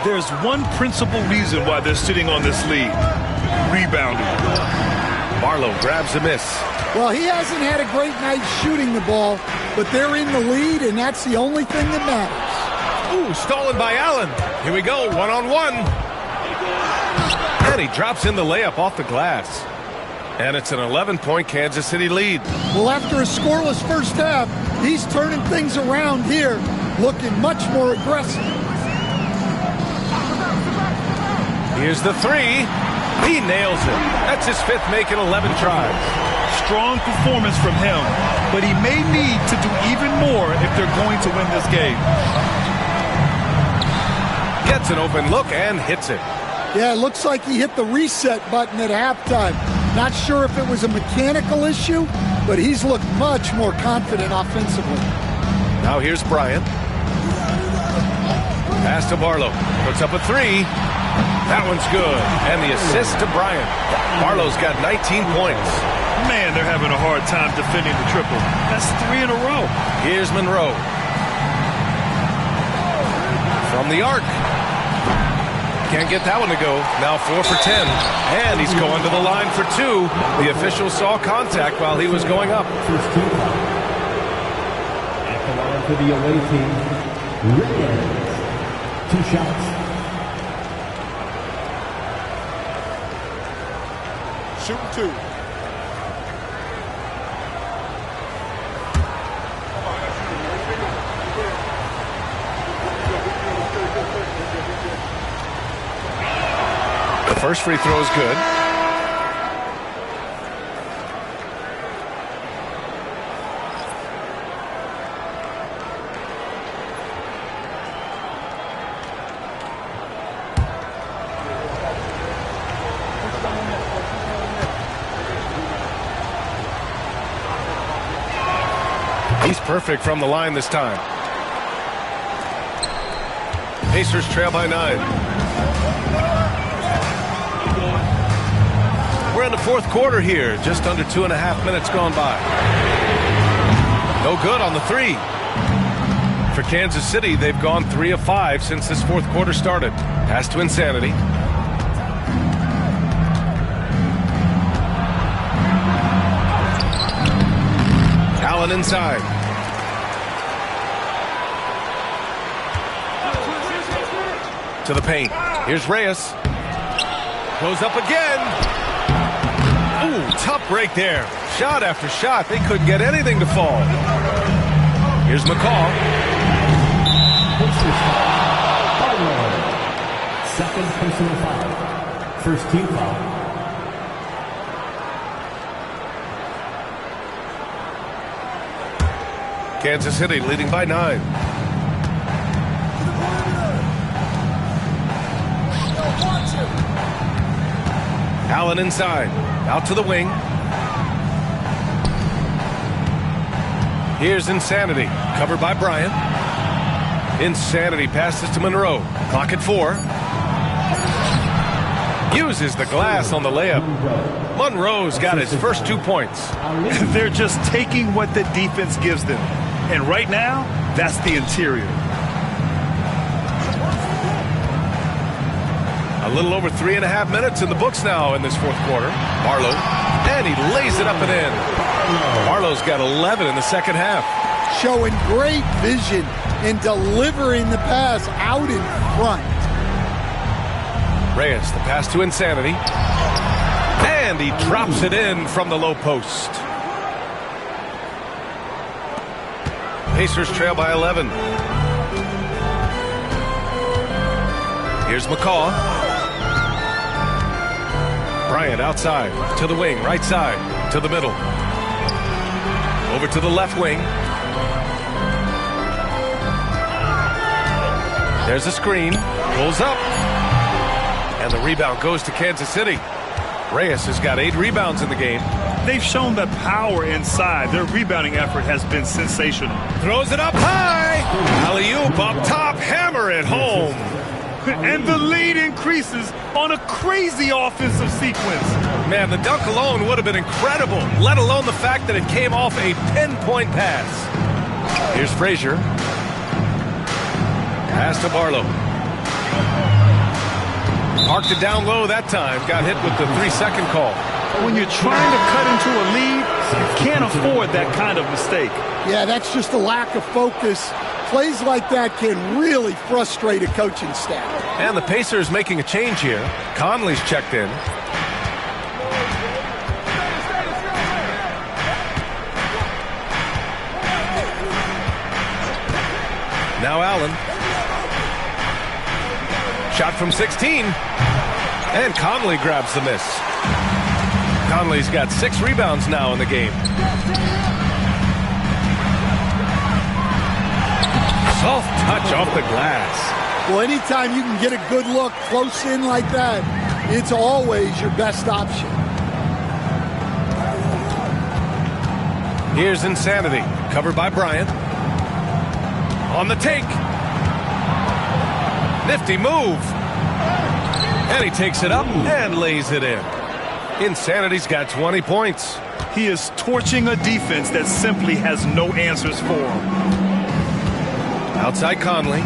There's one principal reason why they're sitting on this lead. Rebounding. Barlow grabs a miss. Well, he hasn't had a great night shooting the ball, but they're in the lead, and that's the only thing that matters. Ooh, stolen by Allen. Here we go, one-on-one. And he drops in the layup off the glass. And it's an 11-point Kansas City lead. Well, after a scoreless first half, he's turning things around here, looking much more aggressive. Here's the three. He nails it. That's his fifth make in 11 tries. Strong performance from him, but he may need to do even more if they're going to win this game. Gets an open look and hits it. Yeah, it looks like he hit the reset button at halftime. Not sure if it was a mechanical issue, but he's looked much more confident offensively. Now here's Bryant. Pass to Barlow. Puts up a three. That one's good. And the assist to Bryant. Barlow's got 19 points. Man, they're having a hard time defending the triple. That's 3 in a row. Here's Monroe. From the arc. Can't get that one to go. Now 4 for 10. And he's going to the line for 2. The official saw contact while he was going up. First team foul. At the line for the away team, Reyes. 2 shots. Shooting 2. The first free throw is good. He's perfect from the line this time. Pacers trail by 9. We're in the fourth quarter here. Just under 2.5 minutes gone by. No good on the three. For Kansas City, they've gone 3 of 5 since this fourth quarter started. Pass to Insanity. Allen inside. To the paint. Here's Reyes. Goes up again. Ooh, tough break there. Shot after shot. They couldn't get anything to fall. Here's McCall. Second personal foul. First team foul. Kansas City leading by 9. Allen inside. Out to the wing. Here's Insanity. Covered by Bryant. Insanity passes to Monroe. Clock at 4. Uses the glass on the layup. Monroe's got his first 2 points. They're just taking what the defense gives them. And right now, that's the interior. A little over 3.5 minutes in the books now in this fourth quarter. Barlow, and he lays it up and in. Barlow's got 11 in the second half. Showing great vision and delivering the pass out in front. Reyes, the pass to Insanity. And he drops it in from the low post. Pacers trail by 11. Here's McCall. Bryant outside, to the wing, right side, to the middle. Over to the left wing. There's a screen, pulls up. And the rebound goes to Kansas City. Reyes has got 8 rebounds in the game. They've shown the power inside. Their rebounding effort has been sensational. Throws it up high. Alley-oop up top, hammer it home. And the lead increases on a crazy offensive sequence. Man, the dunk alone would have been incredible, let alone the fact that it came off a pinpoint pass. Here's Frazier. Pass to Barlow. Parked it down low that time. Got hit with the 3-second call. When you're trying to cut into a lead, you can't afford that kind of mistake. Yeah, that's just a lack of focus. Plays like that can really frustrate a coaching staff. And the Pacers making a change here. Conley's checked in. Now Allen. Shot from 16. And Conley grabs the miss. Conley's got 6 rebounds now in the game. Soft touch off the glass. Well, anytime you can get a good look close in like that, it's always your best option. Here's Insanity, covered by Bryant. On the take. Nifty move. And he takes it up and lays it in. Insanity's got 20 points. He is torching a defense that simply has no answers for him. Outside Conley.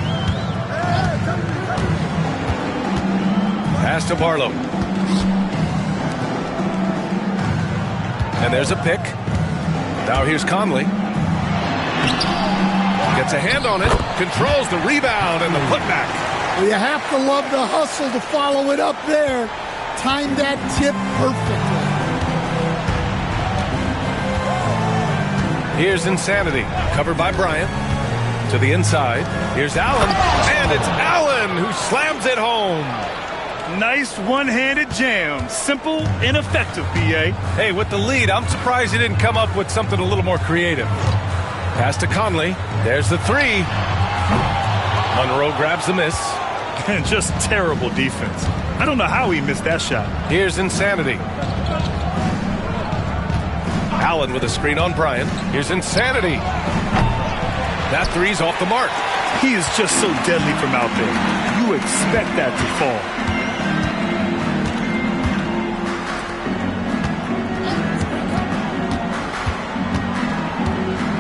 Pass to Barlow. And there's a pick. Now here's Conley. Gets a hand on it. Controls the rebound and the putback. Well, you have to love the hustle to follow it up there. Timed that tip perfectly. Here's Insanity, covered by Bryant. To the inside. Here's Allen. And it's Allen who slams it home. Nice one-handed jam. Simple and effective, B.A. Hey, with the lead, I'm surprised he didn't come up with something a little more creative. Pass to Conley. There's the 3. Monroe grabs the miss. And just terrible defense. I don't know how he missed that shot. Here's Insanity. Allen with a screen on Bryant. Here's Insanity. That 3's off the mark. He is just so deadly from out there. You expect that to fall.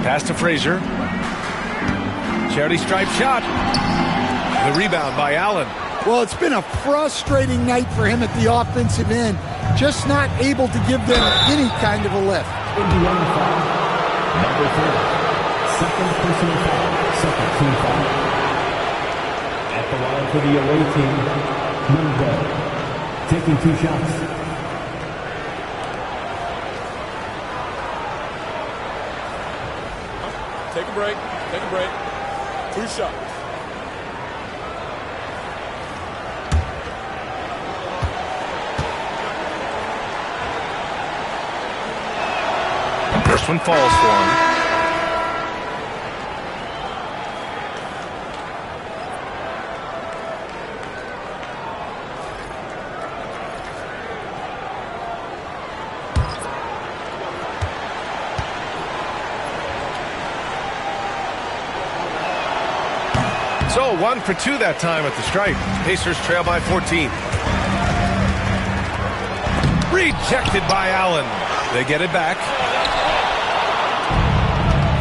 Pass to Frazier. Charity stripe shot. The rebound by Allen. Well, it's been a frustrating night for him at the offensive end. Just not able to give them any kind of a lift. Indiana foul. Number 4. Second personal foul. Second team foul. At the line for the away team, Monroe. Taking 2 shots. Take a break. Take a break. 2 shots. First one falls for him. So 1 for 2 that time at the stripe. Pacers trail by 14. Rejected by Allen. They get it back.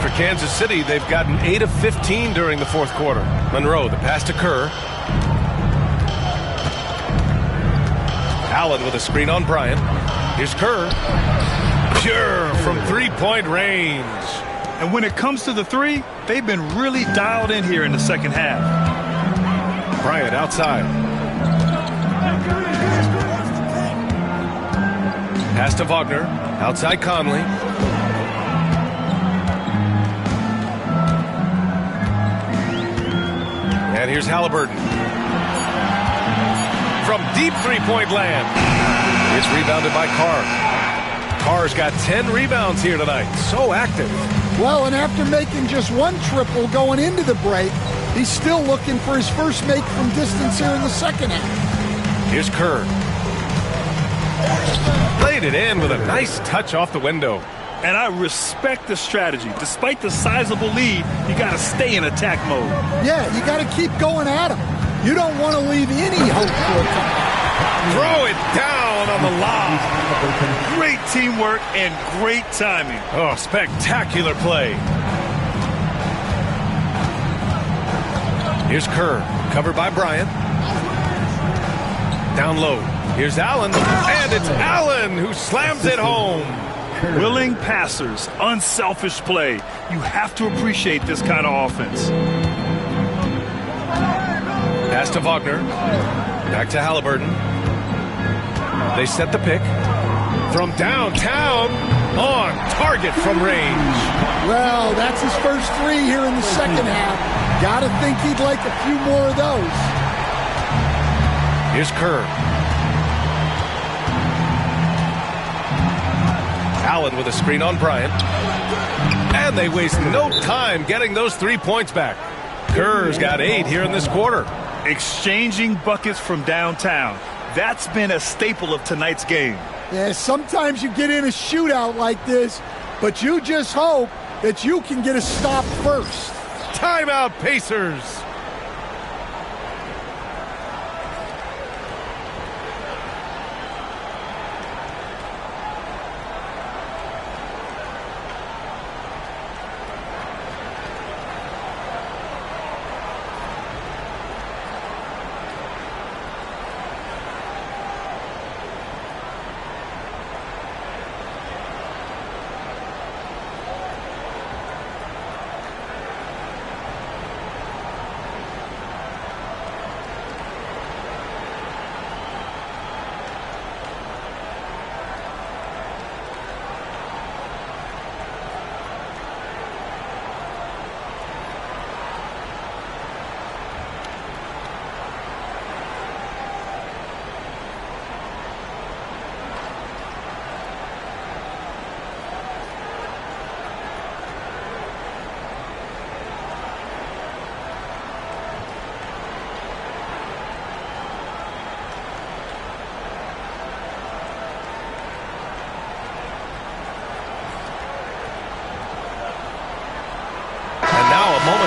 For Kansas City, they've gotten 8 of 15 during the 4th quarter. Monroe, the pass to Kerr. Allen with a screen on Bryant. Here's Kerr. Pure from 3-point range. And when it comes to the 3, they've been really dialed in here in the second half. Bryant outside. Pass to Wagner. Outside Conley. And here's Halliburton. From deep 3-point land. It's rebounded by Carr. Carr's got 10 rebounds here tonight. So active. Well, and after making just 1 triple going into the break, he's still looking for his first make from distance here in the second half. Here's Kerr. Laid it in with a nice touch off the window. And I respect the strategy. Despite the sizable lead, you got to stay in attack mode. Yeah, you got to keep going at him. You don't want to leave any hope for a comeback. Throw it down on the lob. Great teamwork and great timing. Oh, spectacular play. Here's Kerr, covered by Bryant. Down low. Here's Allen, and it's Allen who slams it home. Willing passers, unselfish play. You have to appreciate this kind of offense. Pass to Wagner. Back to Halliburton. They set the pick. From downtown, on target from range. Well, that's his first three here in the second half. Gotta think he'd like a few more of those. Here's Kerr. Allen with a screen on Bryant. And they waste no time getting those 3 points back. Kerr's got 8 here in this quarter. Exchanging buckets from downtown. That's been a staple of tonight's game. Yeah, sometimes you get in a shootout like this, but you just hope that you can get a stop first. Timeout, Pacers.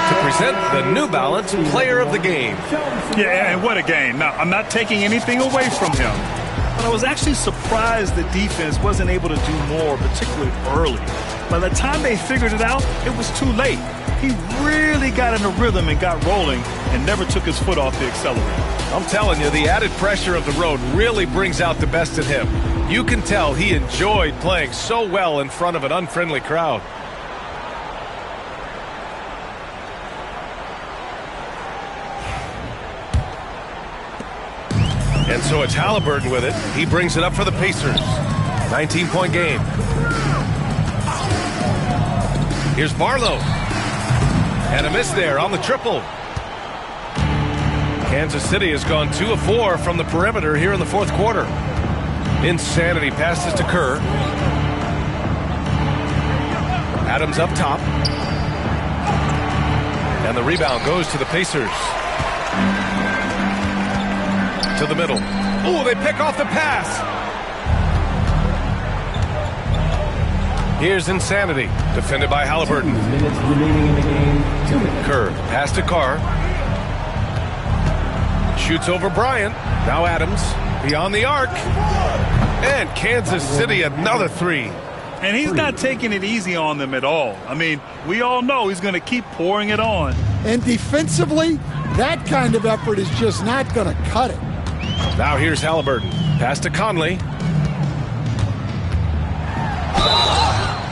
To present the New Balance Player of the Game. Yeah, and what a game. Now, I'm not taking anything away from him, but I was actually surprised the defense wasn't able to do more, particularly early. By the time they figured it out, it was too late. He really got in a rhythm and got rolling and never took his foot off the accelerator. I'm telling you, the added pressure of the road really brings out the best in him. You can tell he enjoyed playing so well in front of an unfriendly crowd. And so it's Halliburton with it. He brings it up for the Pacers. 19-point game. Here's Barlow. And a miss there on the triple. Kansas City has gone 2 of 4 from the perimeter here in the fourth quarter. Insanity passes to Kerr. Adams up top. And the rebound goes to the Pacers. To the middle. Oh, they pick off the pass. Here's Insanity, defended by Halliburton. Minutes remaining in the game. 2 minutes. Kerr, pass to Carr. Shoots over Bryant. Now Adams, beyond the arc. And Kansas City, another 3. And he's not taking it easy on them at all. I mean, we all know he's going to keep pouring it on. And defensively, that kind of effort is just not going to cut it. Now here's Halliburton. Pass to Conley.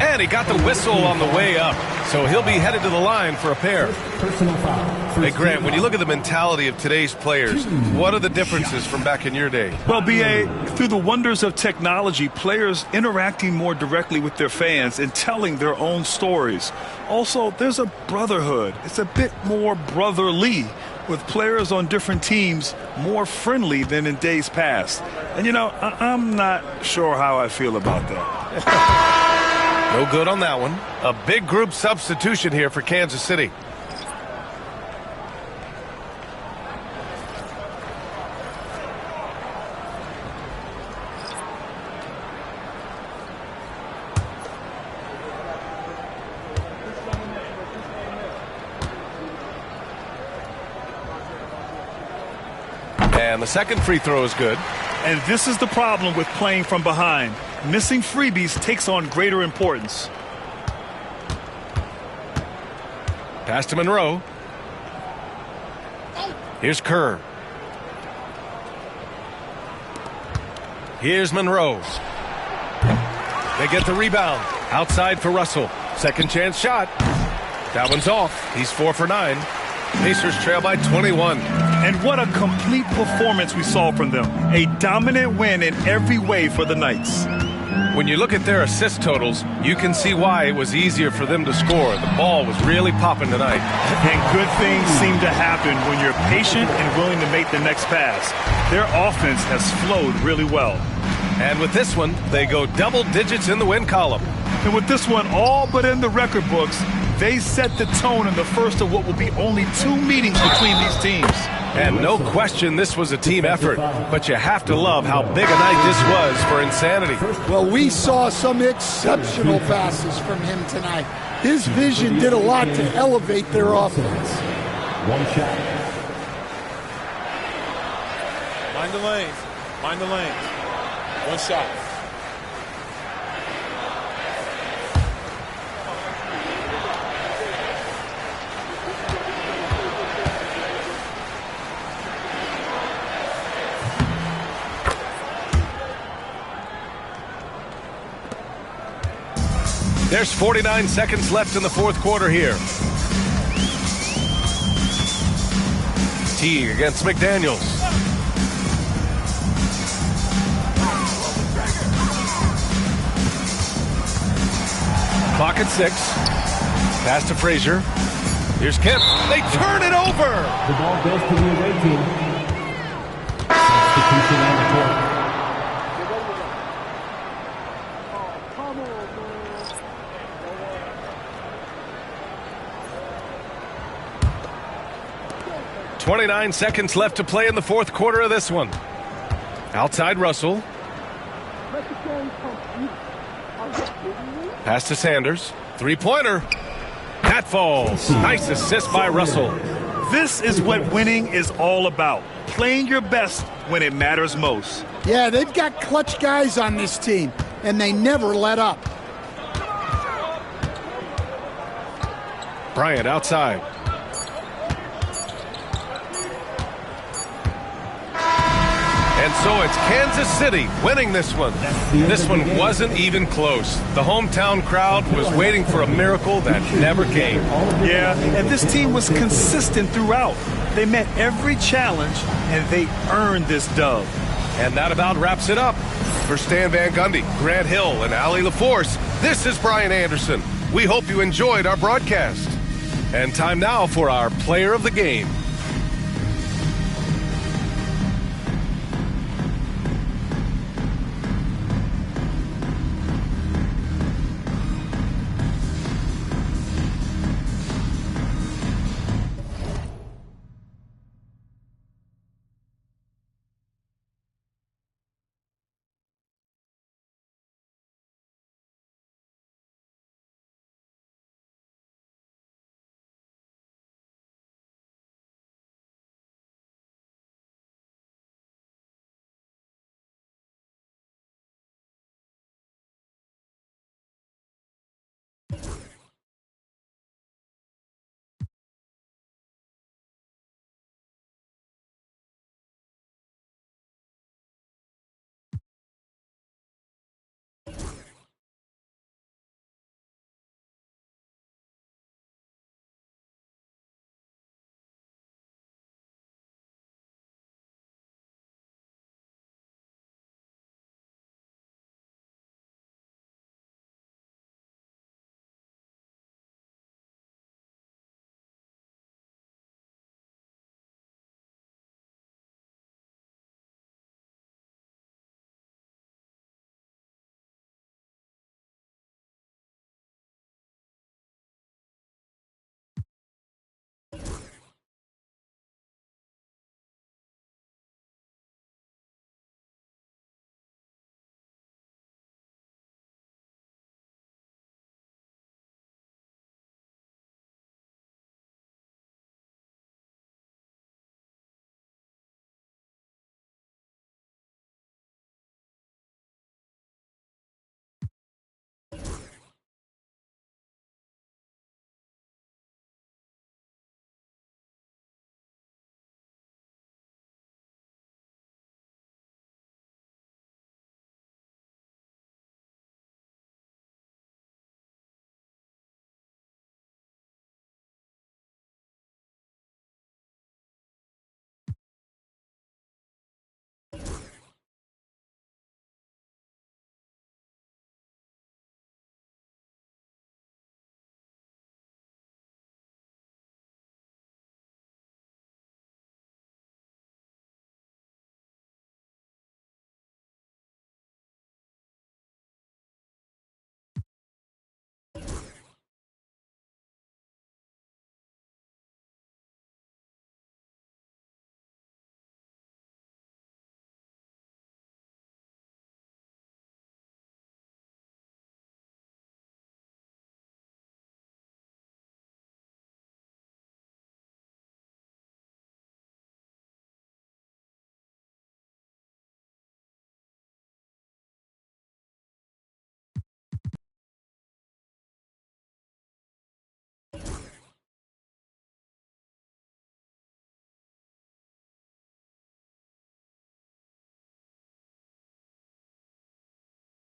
And he got the whistle on the way up. So he'll be headed to the line for a pair. Personal foul. Hey, Grant, when you look at the mentality of today's players, what are the differences from back in your day? Well, B.A., through the wonders of technology, players interacting more directly with their fans and telling their own stories. Also, there's a brotherhood. It's a bit more brotherly, with players on different teams more friendly than in days past. And, you know, I'm not sure how I feel about that. No good on that one. A big group substitution here for Kansas City. And the second free throw is good. And this is the problem with playing from behind. Missing freebies takes on greater importance. Pass to Monroe. Here's Kerr. Here's Monroe. They get the rebound. Outside for Russell. Second chance shot. That one's off. He's 4 for 9. Pacers trail by 21. And what a complete performance we saw from them. A dominant win in every way for the Knights. When you look at their assist totals, you can see why it was easier for them to score. The ball was really popping tonight. And good things seem to happen when you're patient and willing to make the next pass. Their offense has flowed really well. And with this one, they go double digits in the win column. And with this one all but in the record books, they set the tone in the first of what will be only 2 meetings between these teams. And no question this was a team effort, but you have to love how big a night this was for Insanity. Well, we saw some exceptional passes from him tonight. His vision did a lot to elevate their offense. One shot. Mind the lanes. Mind the lanes. One shot. There's 49 seconds left in the fourth quarter here. Teague against McDaniels. Clock at 6. Pass to Frazier. Here's Kemp. They turn it over. The ball goes to the away team. Substitution on the court. 29 seconds left to play in the fourth quarter of this one. Outside Russell. Pass to Sanders. Three-pointer. That falls. Nice assist by Russell. This is what winning is all about. Playing your best when it matters most. Yeah, they've got clutch guys on this team, and they never let up. Bryant outside. And so it's Kansas City winning this one. This one wasn't even close. The hometown crowd was waiting for a miracle that never came. Yeah, and this team was consistent throughout. They met every challenge, and they earned this dub. And that about wraps it up. For Stan Van Gundy, Grant Hill, and Allie LaForce, this is Brian Anderson. We hope you enjoyed our broadcast. And time now for our player of the game.